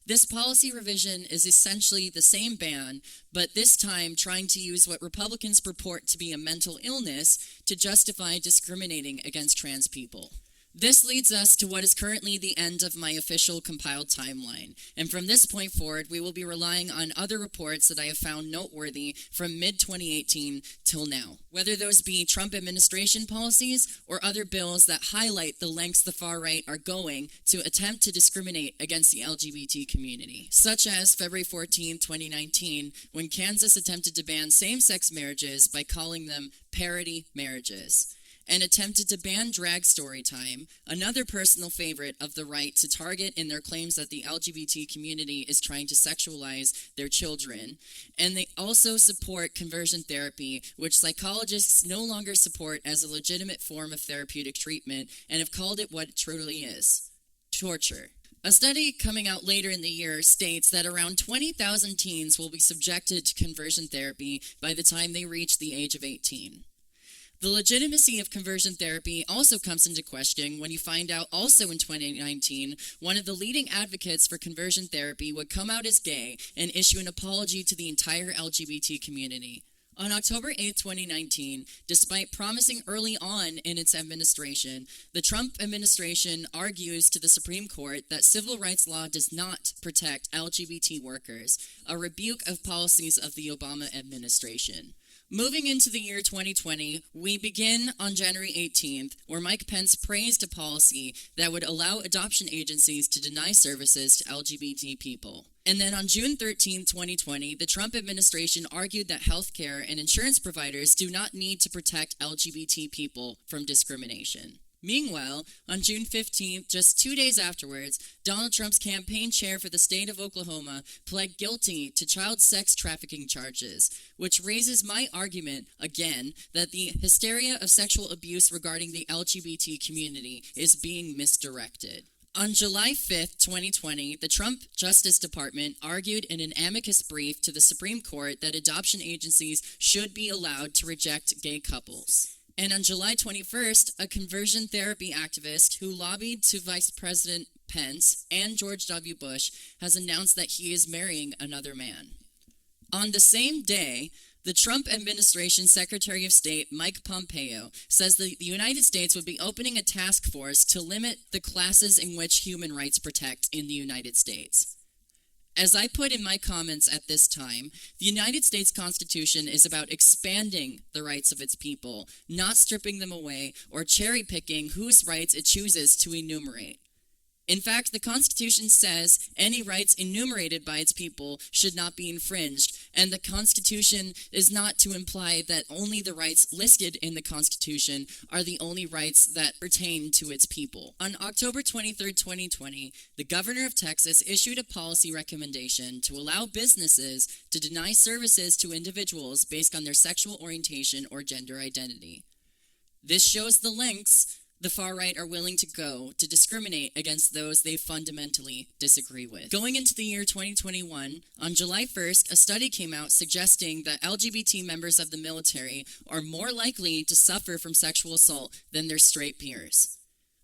This policy revision is essentially the same ban, but this time trying to use what Republicans purport to be a mental illness to justify discriminating against trans people. This leads us to what is currently the end of my official compiled timeline, and from this point forward, we will be relying on other reports that I have found noteworthy from mid-2018 till now, whether those be Trump administration policies or other bills that highlight the lengths the far right are going to attempt to discriminate against the LGBT community, such as February 14, 2019, when Kansas attempted to ban same-sex marriages by calling them parity marriages, and attempted to ban drag story time, another personal favorite of the right to target in their claims that the LGBT community is trying to sexualize their children. And they also support conversion therapy, which psychologists no longer support as a legitimate form of therapeutic treatment and have called it what it truly is: torture. A study coming out later in the year states that around 20,000 teens will be subjected to conversion therapy by the time they reach the age of 18. The legitimacy of conversion therapy also comes into question when you find out also in 2019, one of the leading advocates for conversion therapy would come out as gay and issue an apology to the entire LGBT community. On October 8, 2019, despite promising early on in its administration, the Trump administration argues to the Supreme Court that civil rights law does not protect LGBT workers, a rebuke of policies of the Obama administration. Moving into the year 2020, we begin on January 18th, where Mike Pence praised a policy that would allow adoption agencies to deny services to LGBT people. And then on June 13, 2020, the Trump administration argued that healthcare and insurance providers do not need to protect LGBT people from discrimination. Meanwhile, on June 15th, just 2 days afterwards, Donald Trump's campaign chair for the state of Oklahoma pled guilty to child sex trafficking charges, which raises my argument, again, that the hysteria of sexual abuse regarding the LGBT community is being misdirected. On July 5th, 2020, the Trump Justice Department argued in an amicus brief to the Supreme Court that adoption agencies should be allowed to reject gay couples. And on July 21st, a conversion therapy activist who lobbied to Vice President Pence and George W. Bush has announced that he is marrying another man. On the same day, the Trump administration Secretary of State Mike Pompeo says that the United States would be opening a task force to limit the classes in which human rights protect in the United States. As I put in my comments at this time, the United States Constitution is about expanding the rights of its people, not stripping them away or cherry-picking whose rights it chooses to enumerate. In fact, the Constitution says any rights enumerated by its people should not be infringed, And the Constitution is not to imply that only the rights listed in the Constitution are the only rights that pertain to its people. On October 23, 2020, the governor of Texas issued a policy recommendation to allow businesses to deny services to individuals based on their sexual orientation or gender identity. This shows the lengths the far right are willing to go to discriminate against those they fundamentally disagree with. Going into the year 2021, on July 1st, a study came out suggesting that LGBT members of the military are more likely to suffer from sexual assault than their straight peers.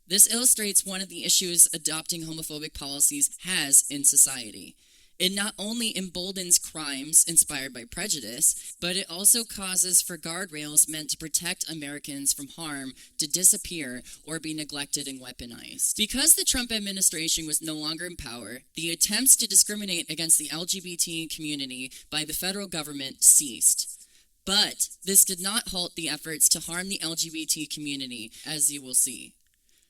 This illustrates one of the issues adopting homophobic policies has in society. It not only emboldens crimes inspired by prejudice, but it also causes for guardrails meant to protect Americans from harm to disappear or be neglected and weaponized. Because the Trump administration was no longer in power, the attempts to discriminate against the LGBT community by the federal government ceased. But this did not halt the efforts to harm the LGBT community, as you will see.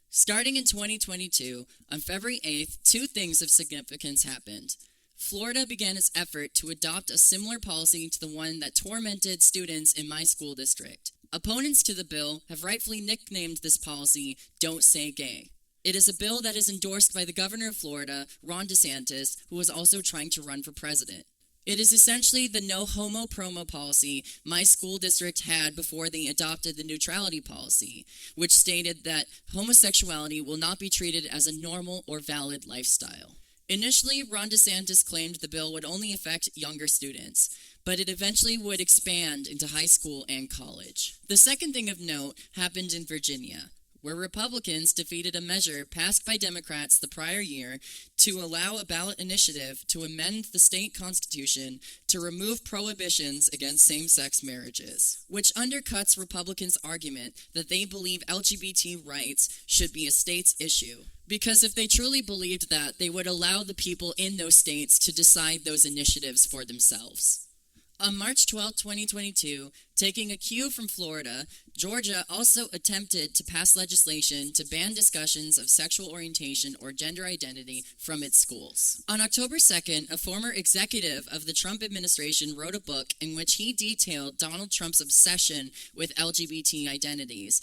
Starting in 2022, on February 8th, two things of significance happened. Florida began its effort to adopt a similar policy to the one that tormented students in my school district. Opponents to the bill have rightfully nicknamed this policy "Don't Say Gay." It is a bill that is endorsed by the governor of Florida, Ron DeSantis, who is also trying to run for president. It is essentially the no homo promo policy my school district had before they adopted the neutrality policy, which stated that homosexuality will not be treated as a normal or valid lifestyle. Initially, Ron DeSantis claimed the bill would only affect younger students, but it eventually would expand into high school and college. The second thing of note happened in Virginia, where Republicans defeated a measure passed by Democrats the prior year to allow a ballot initiative to amend the state constitution to remove prohibitions against same-sex marriages, which undercuts Republicans' argument that they believe LGBT rights should be a state's issue. Because if they truly believed that, they would allow the people in those states to decide those initiatives for themselves. On March 12, 2022, taking a cue from Florida, Georgia also attempted to pass legislation to ban discussions of sexual orientation or gender identity from its schools. On October 2nd, a former executive of the Trump administration wrote a book in which he detailed Donald Trump's obsession with LGBT identities.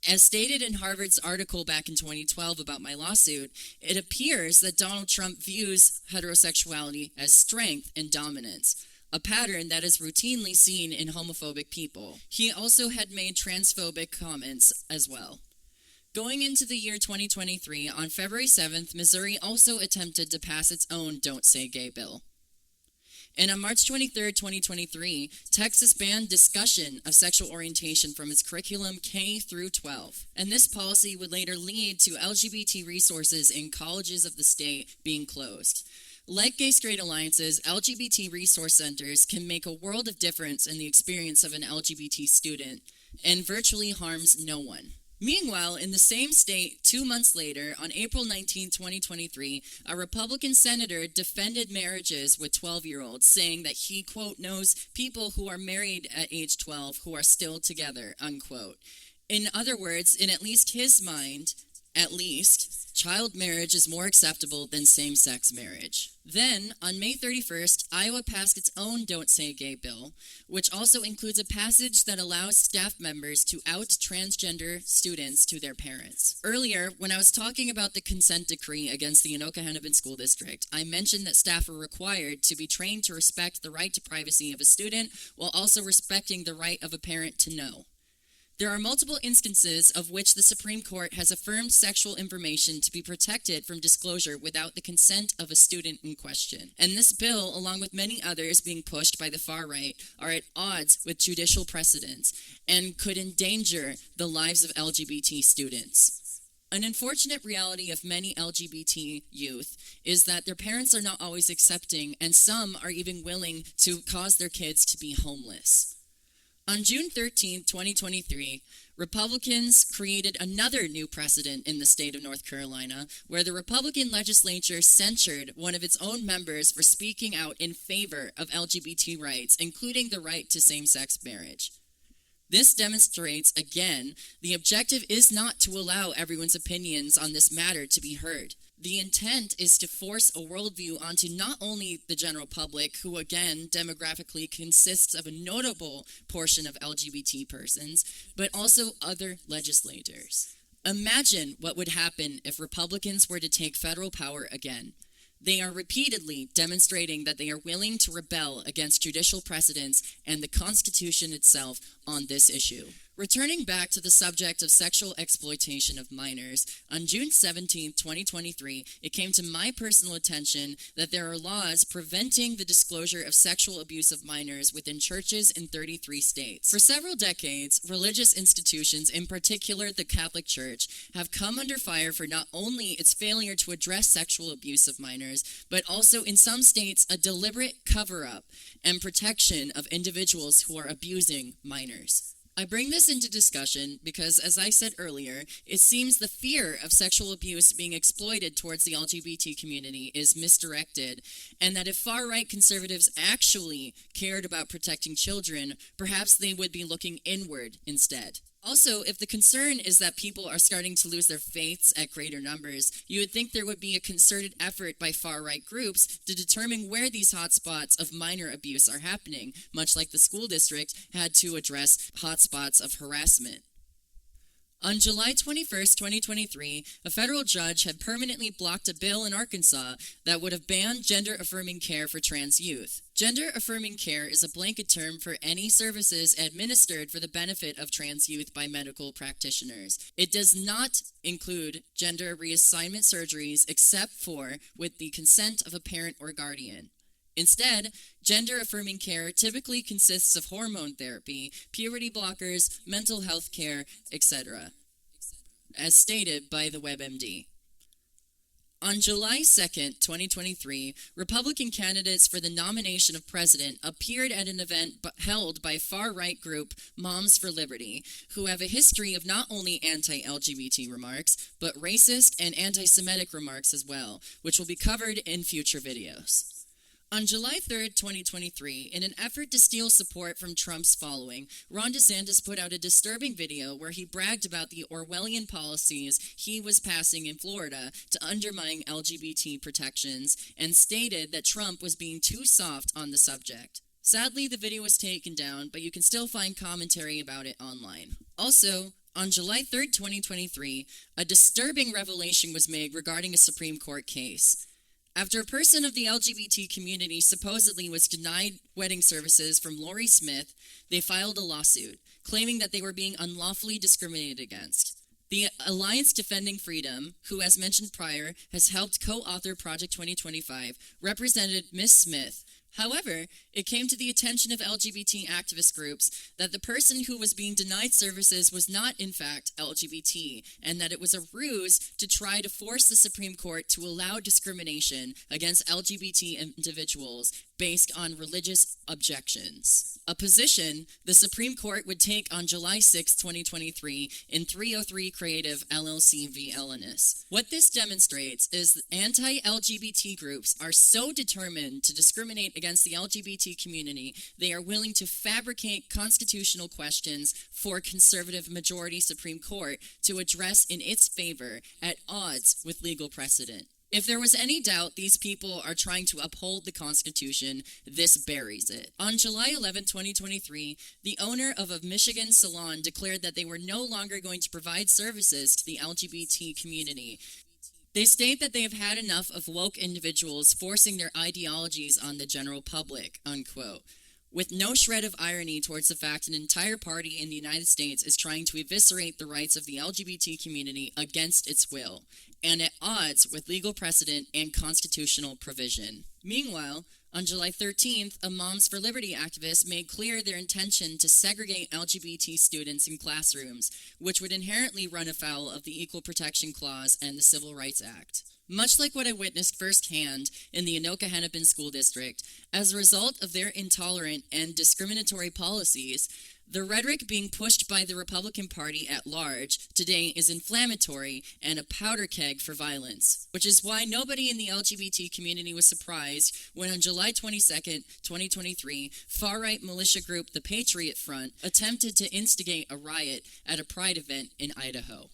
As stated in Harvard's article back in 2012 about my lawsuit, it appears that Donald Trump views heterosexuality as strength and dominance, a pattern that is routinely seen in homophobic people. He also had made transphobic comments as well. Going into the year 2023, on February 7th, Missouri also attempted to pass its own Don't Say Gay bill. And on March 23, 2023, Texas banned discussion of sexual orientation from its curriculum K through 12. And this policy would later lead to LGBT resources in colleges of the state being closed. Like gay-straight alliances, LGBT resource centers can make a world of difference in the experience of an LGBT student and virtually harms no one. Meanwhile, in the same state, 2 months later, on April 19, 2023, a Republican senator defended marriages with 12-year-olds, saying that he, quote, knows people who are married at age 12 who are still together, unquote. In other words, in at least his mind, child marriage is more acceptable than same-sex marriage. Then, on May 31st, Iowa passed its own Don't Say Gay bill, which also includes a passage that allows staff members to out transgender students to their parents. Earlier, when I was talking about the consent decree against the Anoka Hennipen School District, I mentioned that staff are required to be trained to respect the right to privacy of a student while also respecting the right of a parent to know. There are multiple instances of which the Supreme Court has affirmed sexual information to be protected from disclosure without the consent of a student in question. And this bill, along with many others being pushed by the far right, are at odds with judicial precedents and could endanger the lives of LGBT students. An unfortunate reality of many LGBT youth is that their parents are not always accepting, and some are even willing to cause their kids to be homeless. On June 13, 2023, Republicans created another new precedent in the state of North Carolina, where the Republican legislature censured one of its own members for speaking out in favor of LGBT rights, including the right to same-sex marriage. This demonstrates, again, the objective is not to allow everyone's opinions on this matter to be heard. The intent is to force a worldview onto not only the general public, who again demographically consists of a notable portion of LGBT persons, but also other legislators. Imagine what would happen if Republicans were to take federal power again. They are repeatedly demonstrating that they are willing to rebel against judicial precedents and the Constitution itself on this issue. Returning back to the subject of sexual exploitation of minors, on June 17, 2023, it came to my personal attention that there are laws preventing the disclosure of sexual abuse of minors within churches in 33 states. For several decades, religious institutions, in particular the Catholic Church, have come under fire for not only its failure to address sexual abuse of minors, but also in some states a deliberate cover-up and protection of individuals who are abusing minors. I bring this into discussion because, as I said earlier, it seems the fear of sexual abuse being exploited towards the LGBT community is misdirected, and that if far-right conservatives actually cared about protecting children, perhaps they would be looking inward instead. Also, if the concern is that people are starting to lose their faiths at greater numbers, you would think there would be a concerted effort by far-right groups to determine where these hotspots of minor abuse are happening, much like the school district had to address hotspots of harassment. On July 21, 2023, a federal judge had permanently blocked a bill in Arkansas that would have banned gender-affirming care for trans youth. Gender-affirming care is a blanket term for any services administered for the benefit of trans youth by medical practitioners. It does not include gender reassignment surgeries except for with the consent of a parent or guardian. Instead, gender-affirming care typically consists of hormone therapy, puberty blockers, mental health care, etc., as stated by the WebMD. On July 2, 2023, Republican candidates for the nomination of president appeared at an event held by far-right group Moms for Liberty, who have a history of not only anti-LGBT remarks, but racist and anti-Semitic remarks as well, which will be covered in future videos. On July 3, 2023, in an effort to steal support from Trump's following, Ron DeSantis put out a disturbing video where he bragged about the Orwellian policies he was passing in Florida to undermine LGBT protections and stated that Trump was being too soft on the subject. Sadly, the video was taken down, but you can still find commentary about it online. Also, on July 3, 2023, a disturbing revelation was made regarding a Supreme Court case. After a person of the LGBT community supposedly was denied wedding services from Lori Smith, they filed a lawsuit, claiming that they were being unlawfully discriminated against. The Alliance Defending Freedom, who, as mentioned prior, has helped co-author Project 2025, represented Ms. Smith. However, it came to the attention of LGBT activist groups that the person who was being denied services was not, in fact, LGBT, and that it was a ruse to try to force the Supreme Court to allow discrimination against LGBT individuals based on religious objections. A position the Supreme Court would take on July 6, 2023 in 303 Creative LLC v. Ellenis. What this demonstrates is that anti-LGBT groups are so determined to discriminate against the LGBT community, they are willing to fabricate constitutional questions for conservative majority Supreme Court to address in its favor at odds with legal precedent. If there was any doubt these people are trying to uphold the Constitution, this buries it. On July 11, 2023, the owner of a Michigan salon declared that they were no longer going to provide services to the LGBT community. They state that they have had enough of woke individuals forcing their ideologies on the general public, unquote. With no shred of irony towards the fact an entire party in the United States is trying to eviscerate the rights of the LGBT community against its will, and at odds with legal precedent and constitutional provision. Meanwhile, on July 13th, a Moms for Liberty activist made clear their intention to segregate LGBT students in classrooms, which would inherently run afoul of the Equal Protection Clause and the Civil Rights Act. Much like what I witnessed firsthand in the Anoka Hennipen School District, as a result of their intolerant and discriminatory policies, the rhetoric being pushed by the Republican Party at large today is inflammatory and a powder keg for violence, which is why nobody in the LGBT community was surprised when on July 22nd, 2023, far-right militia group the Patriot Front attempted to instigate a riot at a pride event in Idaho.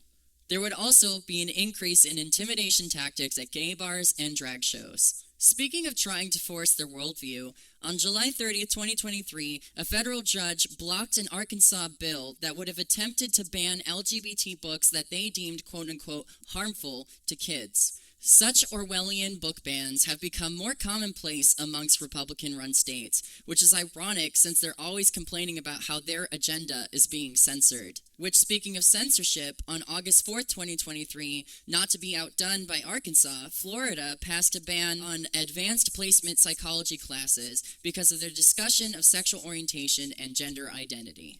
There would also be an increase in intimidation tactics at gay bars and drag shows. Speaking of trying to force their worldview, on July 30th, 2023, a federal judge blocked an Arkansas bill that would have attempted to ban LGBT books that they deemed quote-unquote harmful to kids. Such Orwellian book bans have become more commonplace amongst Republican-run states, which is ironic since they're always complaining about how their agenda is being censored. Which, speaking of censorship, on August 4th, 2023, not to be outdone by Arkansas, Florida passed a ban on advanced placement psychology classes because of their discussion of sexual orientation and gender identity.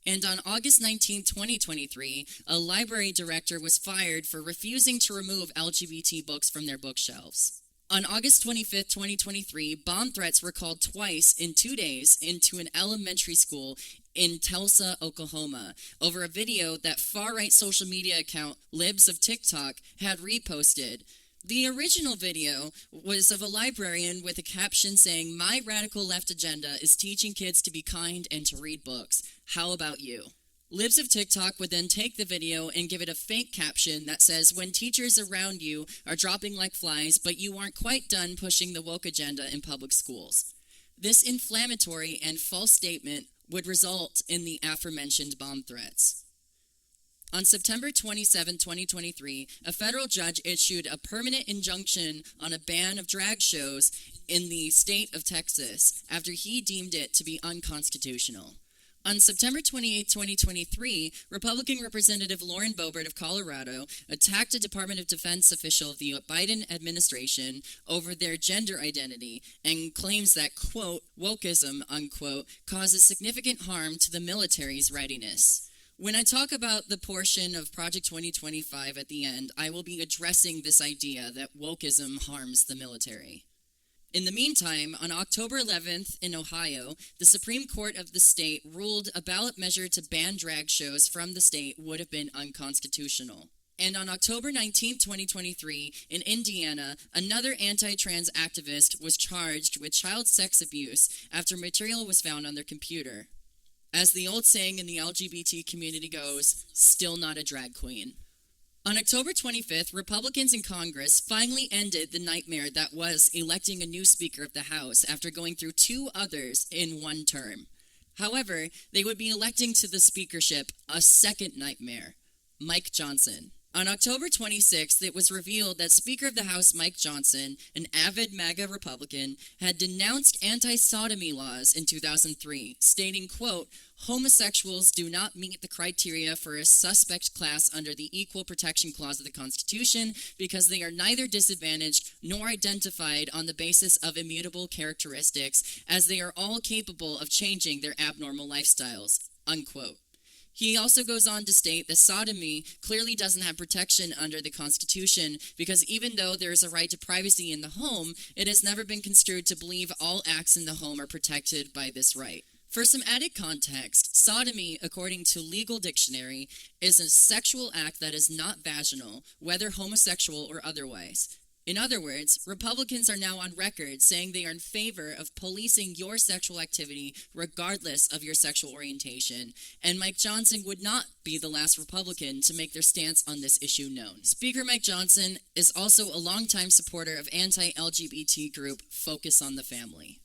And on August 19, 2023, a library director was fired for refusing to remove LGBT books from their bookshelves. On August 25, 2023, bomb threats were called twice in 2 days into an elementary school in Tulsa, Oklahoma, over a video that far-right social media account Libs of TikTok had reposted. The original video was of a librarian with a caption saying, "My radical left agenda is teaching kids to be kind and to read books. How about you?" Libs of TikTok would then take the video and give it a fake caption that says, "When teachers around you are dropping like flies, but you aren't quite done pushing the woke agenda in public schools." This inflammatory and false statement would result in the aforementioned bomb threats. On September 27, 2023, a federal judge issued a permanent injunction on a ban of drag shows in the state of Texas after he deemed it to be unconstitutional. On September 28, 2023, Republican Representative Lauren Boebert of Colorado attacked a Department of Defense official of the Biden administration over their gender identity and claims that, quote, wokeism, unquote, causes significant harm to the military's readiness. When I talk about the portion of Project 2025 at the end, I will be addressing this idea that wokeism harms the military. In the meantime, on October 11th in Ohio, the Supreme Court of the state ruled a ballot measure to ban drag shows from the state would have been unconstitutional. And on October 19, 2023, in Indiana, another anti-trans activist was charged with child sex abuse after material was found on their computer. As the old saying in the LGBT community goes, still not a drag queen. On October 25th, Republicans in Congress finally ended the nightmare that was electing a new Speaker of the House after going through 2 others in one term. However, they would be electing to the speakership a second nightmare, Mike Johnson. On October 26th, it was revealed that Speaker of the House Mike Johnson, an avid MAGA Republican, had denounced anti-sodomy laws in 2003, stating, quote, homosexuals do not meet the criteria for a suspect class under the Equal Protection Clause of the Constitution because they are neither disadvantaged nor identified on the basis of immutable characteristics, as they are all capable of changing their abnormal lifestyles, unquote. He also goes on to state that sodomy clearly doesn't have protection under the Constitution because even though there is a right to privacy in the home, it has never been construed to believe all acts in the home are protected by this right. For some added context, sodomy, according to Legal Dictionary, is a sexual act that is not vaginal, whether homosexual or otherwise. In other words, Republicans are now on record saying they are in favor of policing your sexual activity regardless of your sexual orientation, and Mike Johnson would not be the last Republican to make their stance on this issue known. Speaker Mike Johnson is also a longtime supporter of anti-LGBT group Focus on the Family.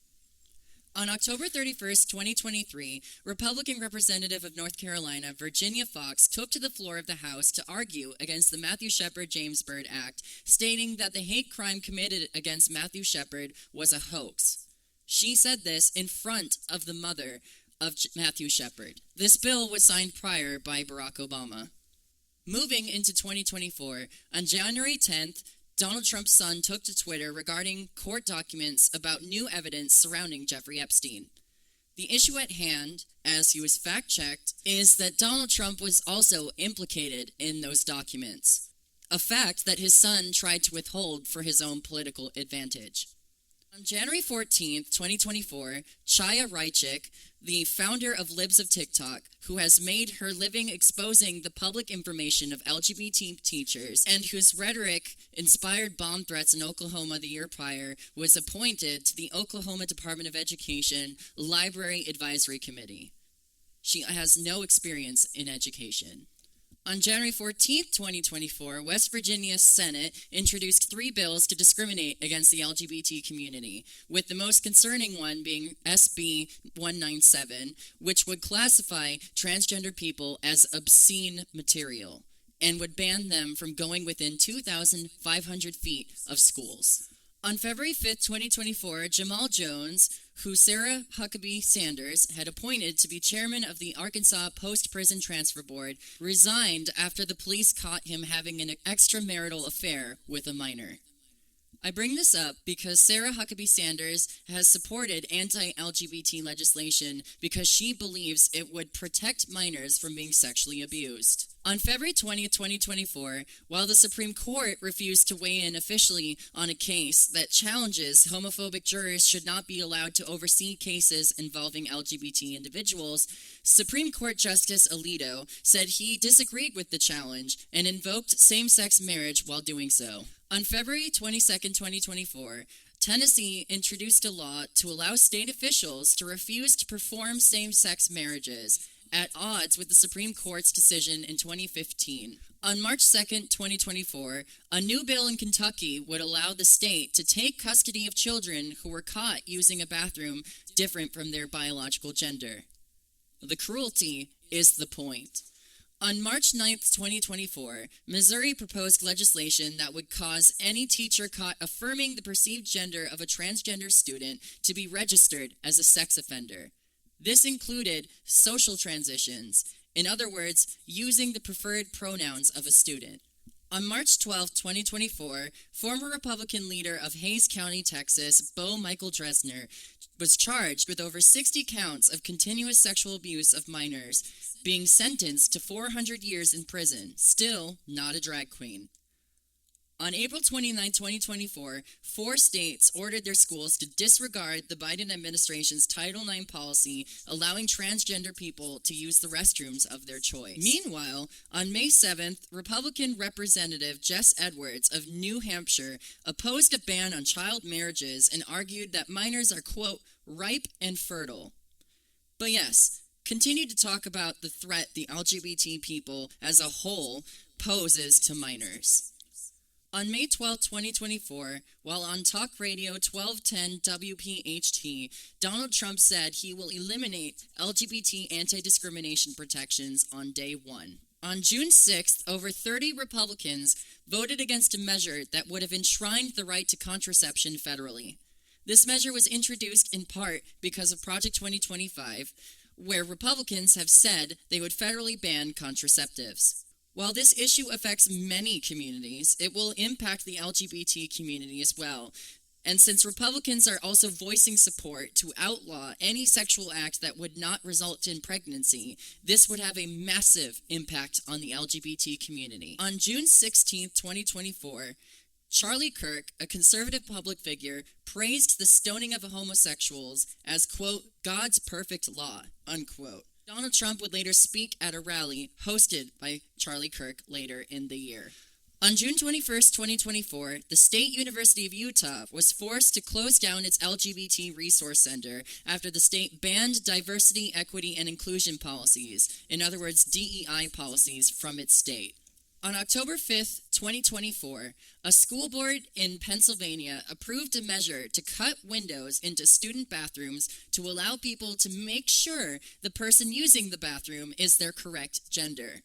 On October 31st, 2023, Republican Representative of North Carolina, Virginia Foxx, took to the floor of the House to argue against the Matthew Shepard-James Byrd Act, stating that the hate crime committed against Matthew Shepard was a hoax. She said this in front of the mother of Matthew Shepard. This bill was signed prior by Barack Obama. Moving into 2024, on January 10th, Donald Trump's son took to Twitter regarding court documents about new evidence surrounding Jeffrey Epstein. The issue at hand, as he was fact-checked, is that Donald Trump was also implicated in those documents, a fact that his son tried to withhold for his own political advantage. On January 14th, 2024, Chaya Raichik, the founder of Libs of TikTok, who has made her living exposing the public information of LGBT teachers and whose rhetoric inspired bomb threats in Oklahoma the year prior, was appointed to the Oklahoma Department of Education Library Advisory Committee. She has no experience in education. On January 14th, 2024, West Virginia Senate introduced 3 bills to discriminate against the LGBT community, with the most concerning one being SB 197, which would classify transgender people as obscene material and would ban them from going within 2,500 feet of schools. On February 5th, 2024, Jamal Jones, who Sarah Huckabee Sanders had appointed to be chairman of the Arkansas Post-Prison Transfer Board, resigned after the police caught him having an extramarital affair with a minor. I bring this up because Sarah Huckabee Sanders has supported anti-LGBT legislation because she believes it would protect minors from being sexually abused. On February 20th, 2024, while the Supreme Court refused to weigh in officially on a case that challenges homophobic jurors should not be allowed to oversee cases involving LGBT individuals, Supreme Court Justice Alito said he disagreed with the challenge and invoked same-sex marriage while doing so. On February 22nd, 2024, Tennessee introduced a law to allow state officials to refuse to perform same-sex marriages, at odds with the Supreme Court's decision in 2015. On March 2nd, 2024, a new bill in Kentucky would allow the state to take custody of children who were caught using a bathroom different from their biological gender. The cruelty is the point. On March 9th, 2024, Missouri proposed legislation that would cause any teacher caught affirming the perceived gender of a transgender student to be registered as a sex offender. This included social transitions, in other words, using the preferred pronouns of a student. On March 12, 2024, former Republican leader of Hays County, Texas, Bo Michael Dresner, was charged with over 60 counts of continuous sexual abuse of minors, being sentenced to 400 years in prison, still not a drag queen. On April 29, 2024, 4 states ordered their schools to disregard the Biden administration's Title IX policy allowing transgender people to use the restrooms of their choice. Meanwhile, on May 7th, Republican Representative Jess Edwards of New Hampshire opposed a ban on child marriages and argued that minors are, quote, ripe and fertile. But yes, continue to talk about the threat the LGBT people as a whole poses to minors. On May 12, 2024, while on talk radio 1210 WPHT, Donald Trump said he will eliminate LGBT anti-discrimination protections on day 1. On June 6th, over 30 Republicans voted against a measure that would have enshrined the right to contraception federally. This measure was introduced in part because of Project 2025, where Republicans have said they would federally ban contraceptives. While this issue affects many communities, it will impact the LGBT community as well. And since Republicans are also voicing support to outlaw any sexual act that would not result in pregnancy, this would have a massive impact on the LGBT community. On June 16, 2024, Charlie Kirk, a conservative public figure, praised the stoning of homosexuals as, quote, God's perfect law, unquote. Donald Trump would later speak at a rally hosted by Charlie Kirk later in the year. On June 21st, 2024, the State University of Utah was forced to close down its LGBT Resource Center after the state banned diversity, equity, and inclusion policies, in other words, DEI policies, from its state. On October 5th, 2024, a school board in Pennsylvania approved a measure to cut windows into student bathrooms to allow people to make sure the person using the bathroom is their correct gender,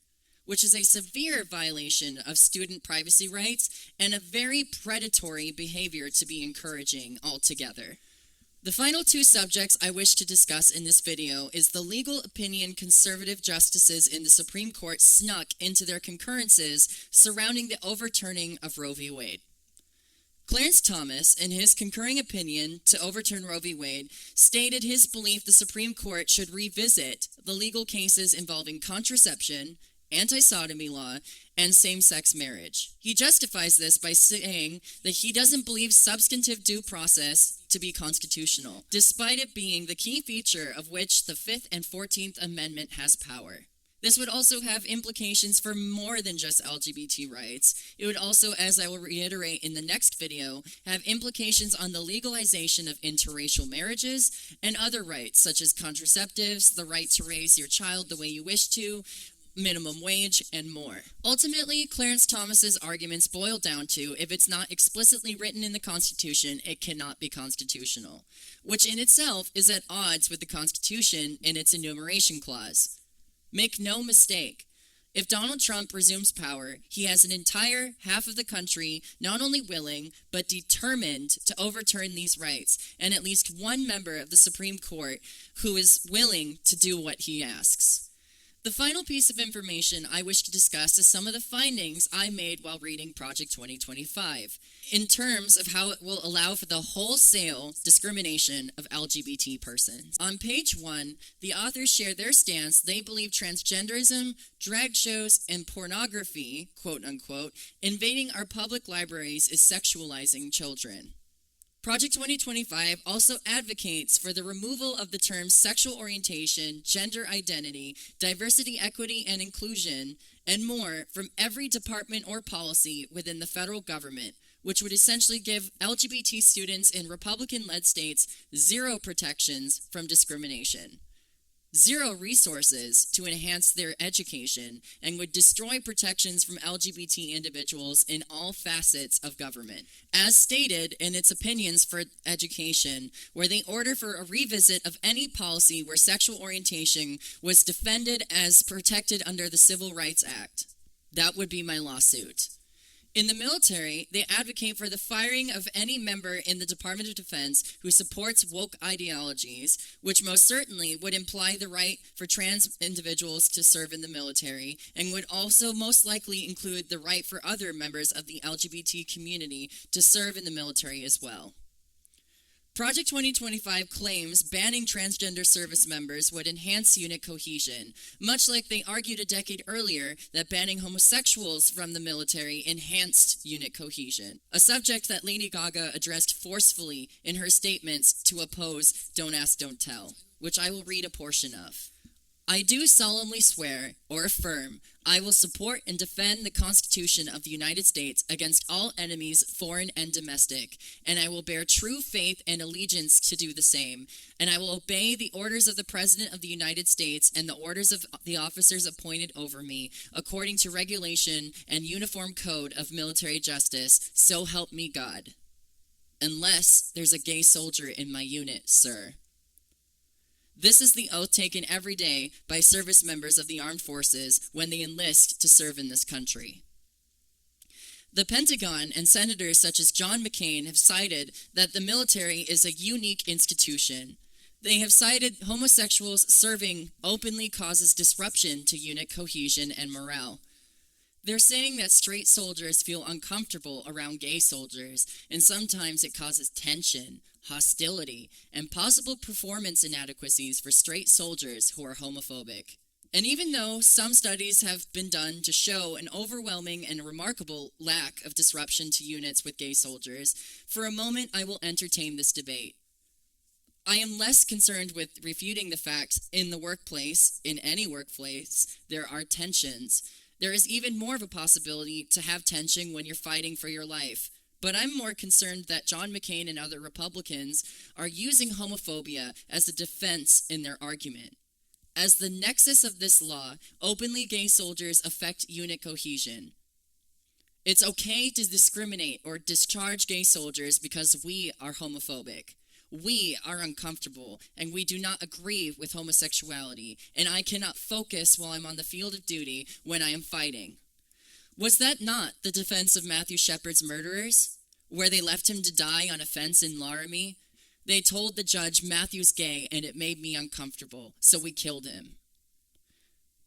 which is a severe violation of student privacy rights and a very predatory behavior to be encouraging altogether. The final 2 subjects I wish to discuss in this video is the legal opinion conservative justices in the Supreme Court snuck into their concurrences surrounding the overturning of Roe v. Wade. Clarence Thomas, in his concurring opinion to overturn Roe v. Wade, stated his belief the Supreme Court should revisit the legal cases involving contraception, anti-sodomy law, and same-sex marriage. He justifies this by saying that he doesn't believe substantive due process to be constitutional, despite it being the key feature of which the 5th and 14th Amendment has power. This would also have implications for more than just LGBT rights. It would also, as I will reiterate in the next video, have implications on the legalization of interracial marriages and other rights such as contraceptives, the right to raise your child the way you wish to, minimum wage, and more. Ultimately, Clarence Thomas's arguments boil down to if it's not explicitly written in the Constitution, it cannot be constitutional, which in itself is at odds with the Constitution in its enumeration clause. Make no mistake, if Donald Trump resumes power, he has an entire half of the country not only willing, but determined to overturn these rights, and at least one member of the Supreme Court who is willing to do what he asks. The final piece of information I wish to discuss is some of the findings I made while reading Project 2025, in terms of how it will allow for the wholesale discrimination of LGBT persons. On page 1, the authors share their stance. They believe transgenderism, drag shows, and pornography, quote unquote, invading our public libraries is sexualizing children. Project 2025 also advocates for the removal of the terms sexual orientation, gender identity, diversity, equity, and inclusion, and more from every department or policy within the federal government, which would essentially give LGBT students in Republican-led states zero protections from discrimination, zero resources to enhance their education, and would destroy protections from LGBT individuals in all facets of government. As stated in its opinions for education, where they order for a revisit of any policy where sexual orientation was defended as protected under the Civil Rights Act. That would be my lawsuit. In the military, they advocate for the firing of any member in the Department of Defense who supports woke ideologies, which most certainly would imply the right for trans individuals to serve in the military, and would also most likely include the right for other members of the LGBT community to serve in the military as well. Project 2025 claims banning transgender service members would enhance unit cohesion, much like they argued a decade earlier that banning homosexuals from the military enhanced unit cohesion, a subject that Lady Gaga addressed forcefully in her statements to oppose Don't Ask, Don't Tell, which I will read a portion of. I do solemnly swear, or affirm, I will support and defend the Constitution of the United States against all enemies, foreign and domestic, and I will bear true faith and allegiance to do the same, and I will obey the orders of the President of the United States and the orders of the officers appointed over me, according to regulation and uniform code of military justice, so help me God. Unless there's a gay soldier in my unit, sir. This is the oath taken every day by service members of the armed forces when they enlist to serve in this country. The Pentagon and senators such as John McCain have cited that the military is a unique institution. They have cited homosexuals serving openly causes disruption to unit cohesion and morale. They're saying that straight soldiers feel uncomfortable around gay soldiers, and sometimes it causes tension, hostility, and possible performance inadequacies for straight soldiers who are homophobic. And even though some studies have been done to show an overwhelming and remarkable lack of disruption to units with gay soldiers, for a moment I will entertain this debate. I am less concerned with refuting the facts in the workplace, in any workplace, there are tensions. There is even more of a possibility to have tension when you're fighting for your life. But I'm more concerned that John McCain and other Republicans are using homophobia as a defense in their argument. As the nexus of this law, openly gay soldiers affect unit cohesion. It's okay to discriminate or discharge gay soldiers because we are homophobic. We are uncomfortable, and we do not agree with homosexuality, and I cannot focus while I'm on the field of duty when I am fighting. Was that not the defense of Matthew Shepard's murderers, where they left him to die on a fence in Laramie? They told the judge Matthew's gay, and it made me uncomfortable, so we killed him.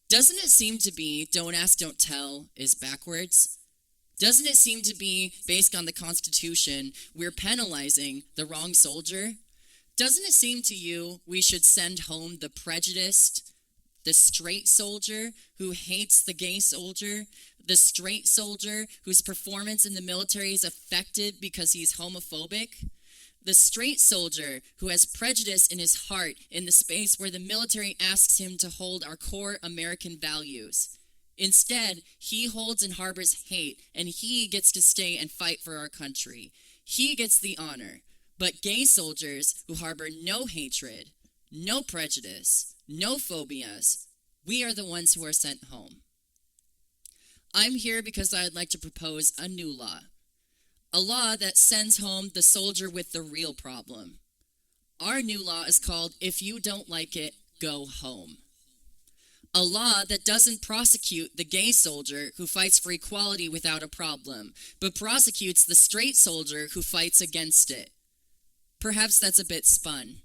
Doesn't it seem to be don't ask, don't tell is backwards? Doesn't it seem to be, based on the Constitution, we're penalizing the wrong soldier? Doesn't it seem to you we should send home the prejudiced, the straight soldier who hates the gay soldier, the straight soldier whose performance in the military is affected because he's homophobic, the straight soldier who has prejudice in his heart in the space where the military asks him to hold our core American values? Instead, he holds and harbors hate, and he gets to stay and fight for our country. He gets the honor. But gay soldiers who harbor no hatred, no prejudice, no phobias, we are the ones who are sent home. I'm here because I'd like to propose a new law. A law that sends home the soldier with the real problem. Our new law is called If You Don't Like It, Go Home. A law that doesn't prosecute the gay soldier who fights for equality without a problem, but prosecutes the straight soldier who fights against it. Perhaps that's a bit spun.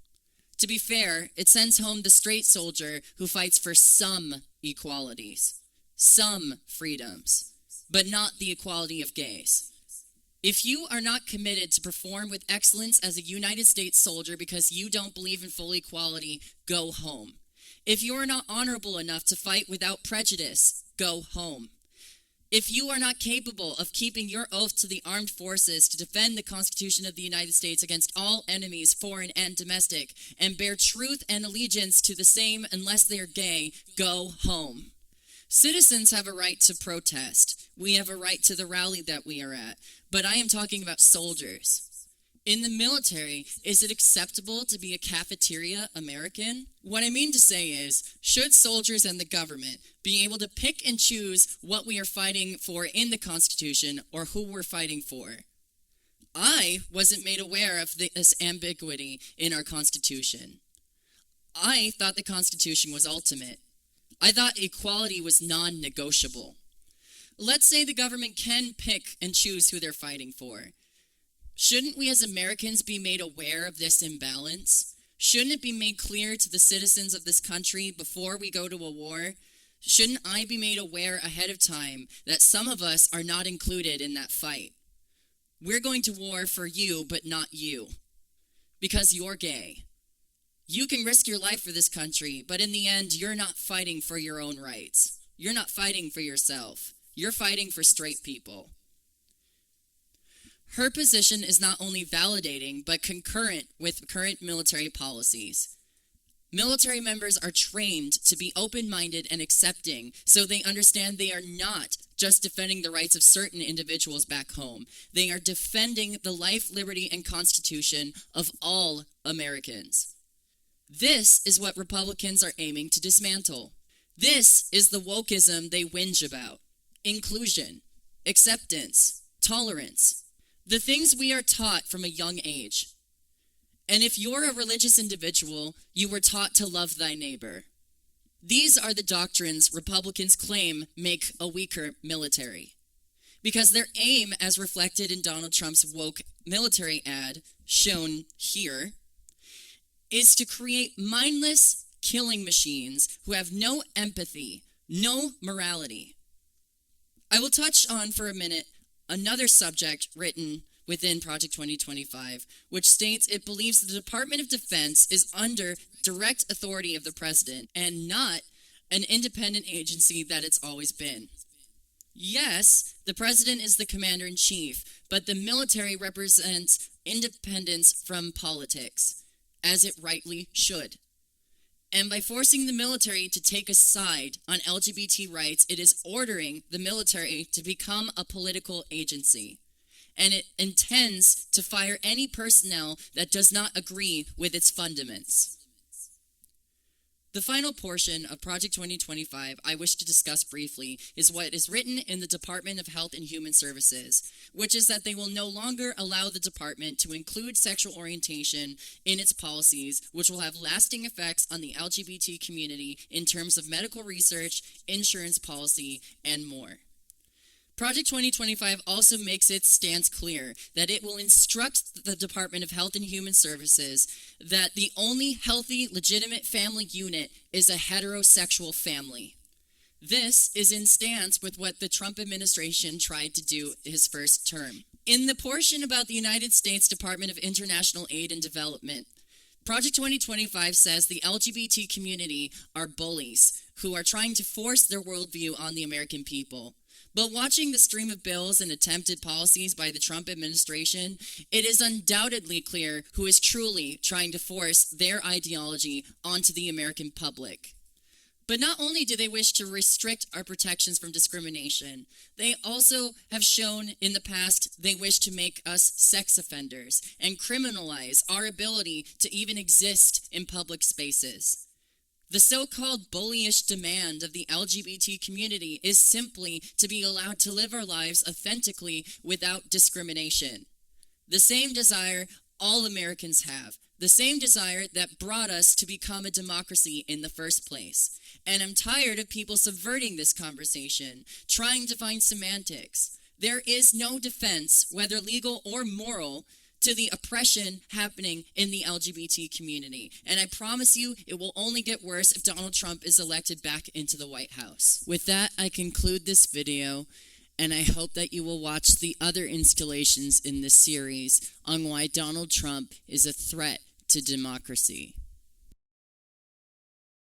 To be fair, it sends home the straight soldier who fights for some equalities, some freedoms, but not the equality of gays. If you are not committed to perform with excellence as a United States soldier because you don't believe in full equality, go home. If you are not honorable enough to fight without prejudice, go home. If you are not capable of keeping your oath to the armed forces to defend the Constitution of the United States against all enemies, foreign and domestic, and bear truth and allegiance to the same unless they are gay, go home. Citizens have a right to protest. We have a right to the rally that we are at. But I am talking about soldiers. In the military, is it acceptable to be a cafeteria American? What I mean to say is, should soldiers and the government be able to pick and choose what we are fighting for in the Constitution or who we're fighting for? I wasn't made aware of this ambiguity in our Constitution. I thought the Constitution was ultimate. I thought equality was non-negotiable. Let's say the government can pick and choose who they're fighting for. Shouldn't we as Americans be made aware of this imbalance? Shouldn't it be made clear to the citizens of this country before we go to a war? Shouldn't I be made aware ahead of time that some of us are not included in that fight? We're going to war for you, but not you, because you're gay. You can risk your life for this country, but in the end, you're not fighting for your own rights. You're not fighting for yourself. You're fighting for straight people. Her position is not only validating, but concurrent with current military policies. Military members are trained to be open-minded and accepting, so they understand they are not just defending the rights of certain individuals back home. They are defending the life, liberty, and Constitution of all Americans. This is what Republicans are aiming to dismantle. This is the wokeism they whinge about. Inclusion, acceptance, tolerance. The things we are taught from a young age. And if you're a religious individual, you were taught to love thy neighbor. These are the doctrines Republicans claim make a weaker military. Because their aim, as reflected in Donald Trump's woke military ad, shown here, is to create mindless killing machines who have no empathy, no morality. I will touch on for a minute another subject written within Project 2025, which states it believes the Department of Defense is under direct authority of the president and not an independent agency that it's always been. Yes, the president is the commander-in-chief, but the military represents independence from politics, as it rightly should. And by forcing the military to take a side on LGBT rights, it is ordering the military to become a political agency. And it intends to fire any personnel that does not agree with its fundaments. The final portion of Project 2025 I wish to discuss briefly is what is written in the Department of Health and Human Services, which is that they will no longer allow the department to include sexual orientation in its policies, which will have lasting effects on the LGBT community in terms of medical research, insurance policy, and more. Project 2025 also makes its stance clear that it will instruct the Department of Health and Human Services that the only healthy, legitimate family unit is a heterosexual family. This is in stance with what the Trump administration tried to do his first term. In the portion about the United States Department of International Aid and Development, Project 2025 says the LGBT community are bullies who are trying to force their worldview on the American people. But watching the stream of bills and attempted policies by the Trump administration, it is undoubtedly clear who is truly trying to force their ideology onto the American public. But not only do they wish to restrict our protections from discrimination, they also have shown in the past they wish to make us sex offenders and criminalize our ability to even exist in public spaces. The so-called bullyish demand of the LGBT community is simply to be allowed to live our lives authentically without discrimination. The same desire all Americans have. The same desire that brought us to become a democracy in the first place. And I'm tired of people subverting this conversation, trying to find semantics. There is no defense, whether legal or moral, to the oppression happening in the LGBT community. And I promise you, it will only get worse if Donald Trump is elected back into the White House. With that, I conclude this video, and I hope that you will watch the other installations in this series on why Donald Trump is a threat to democracy.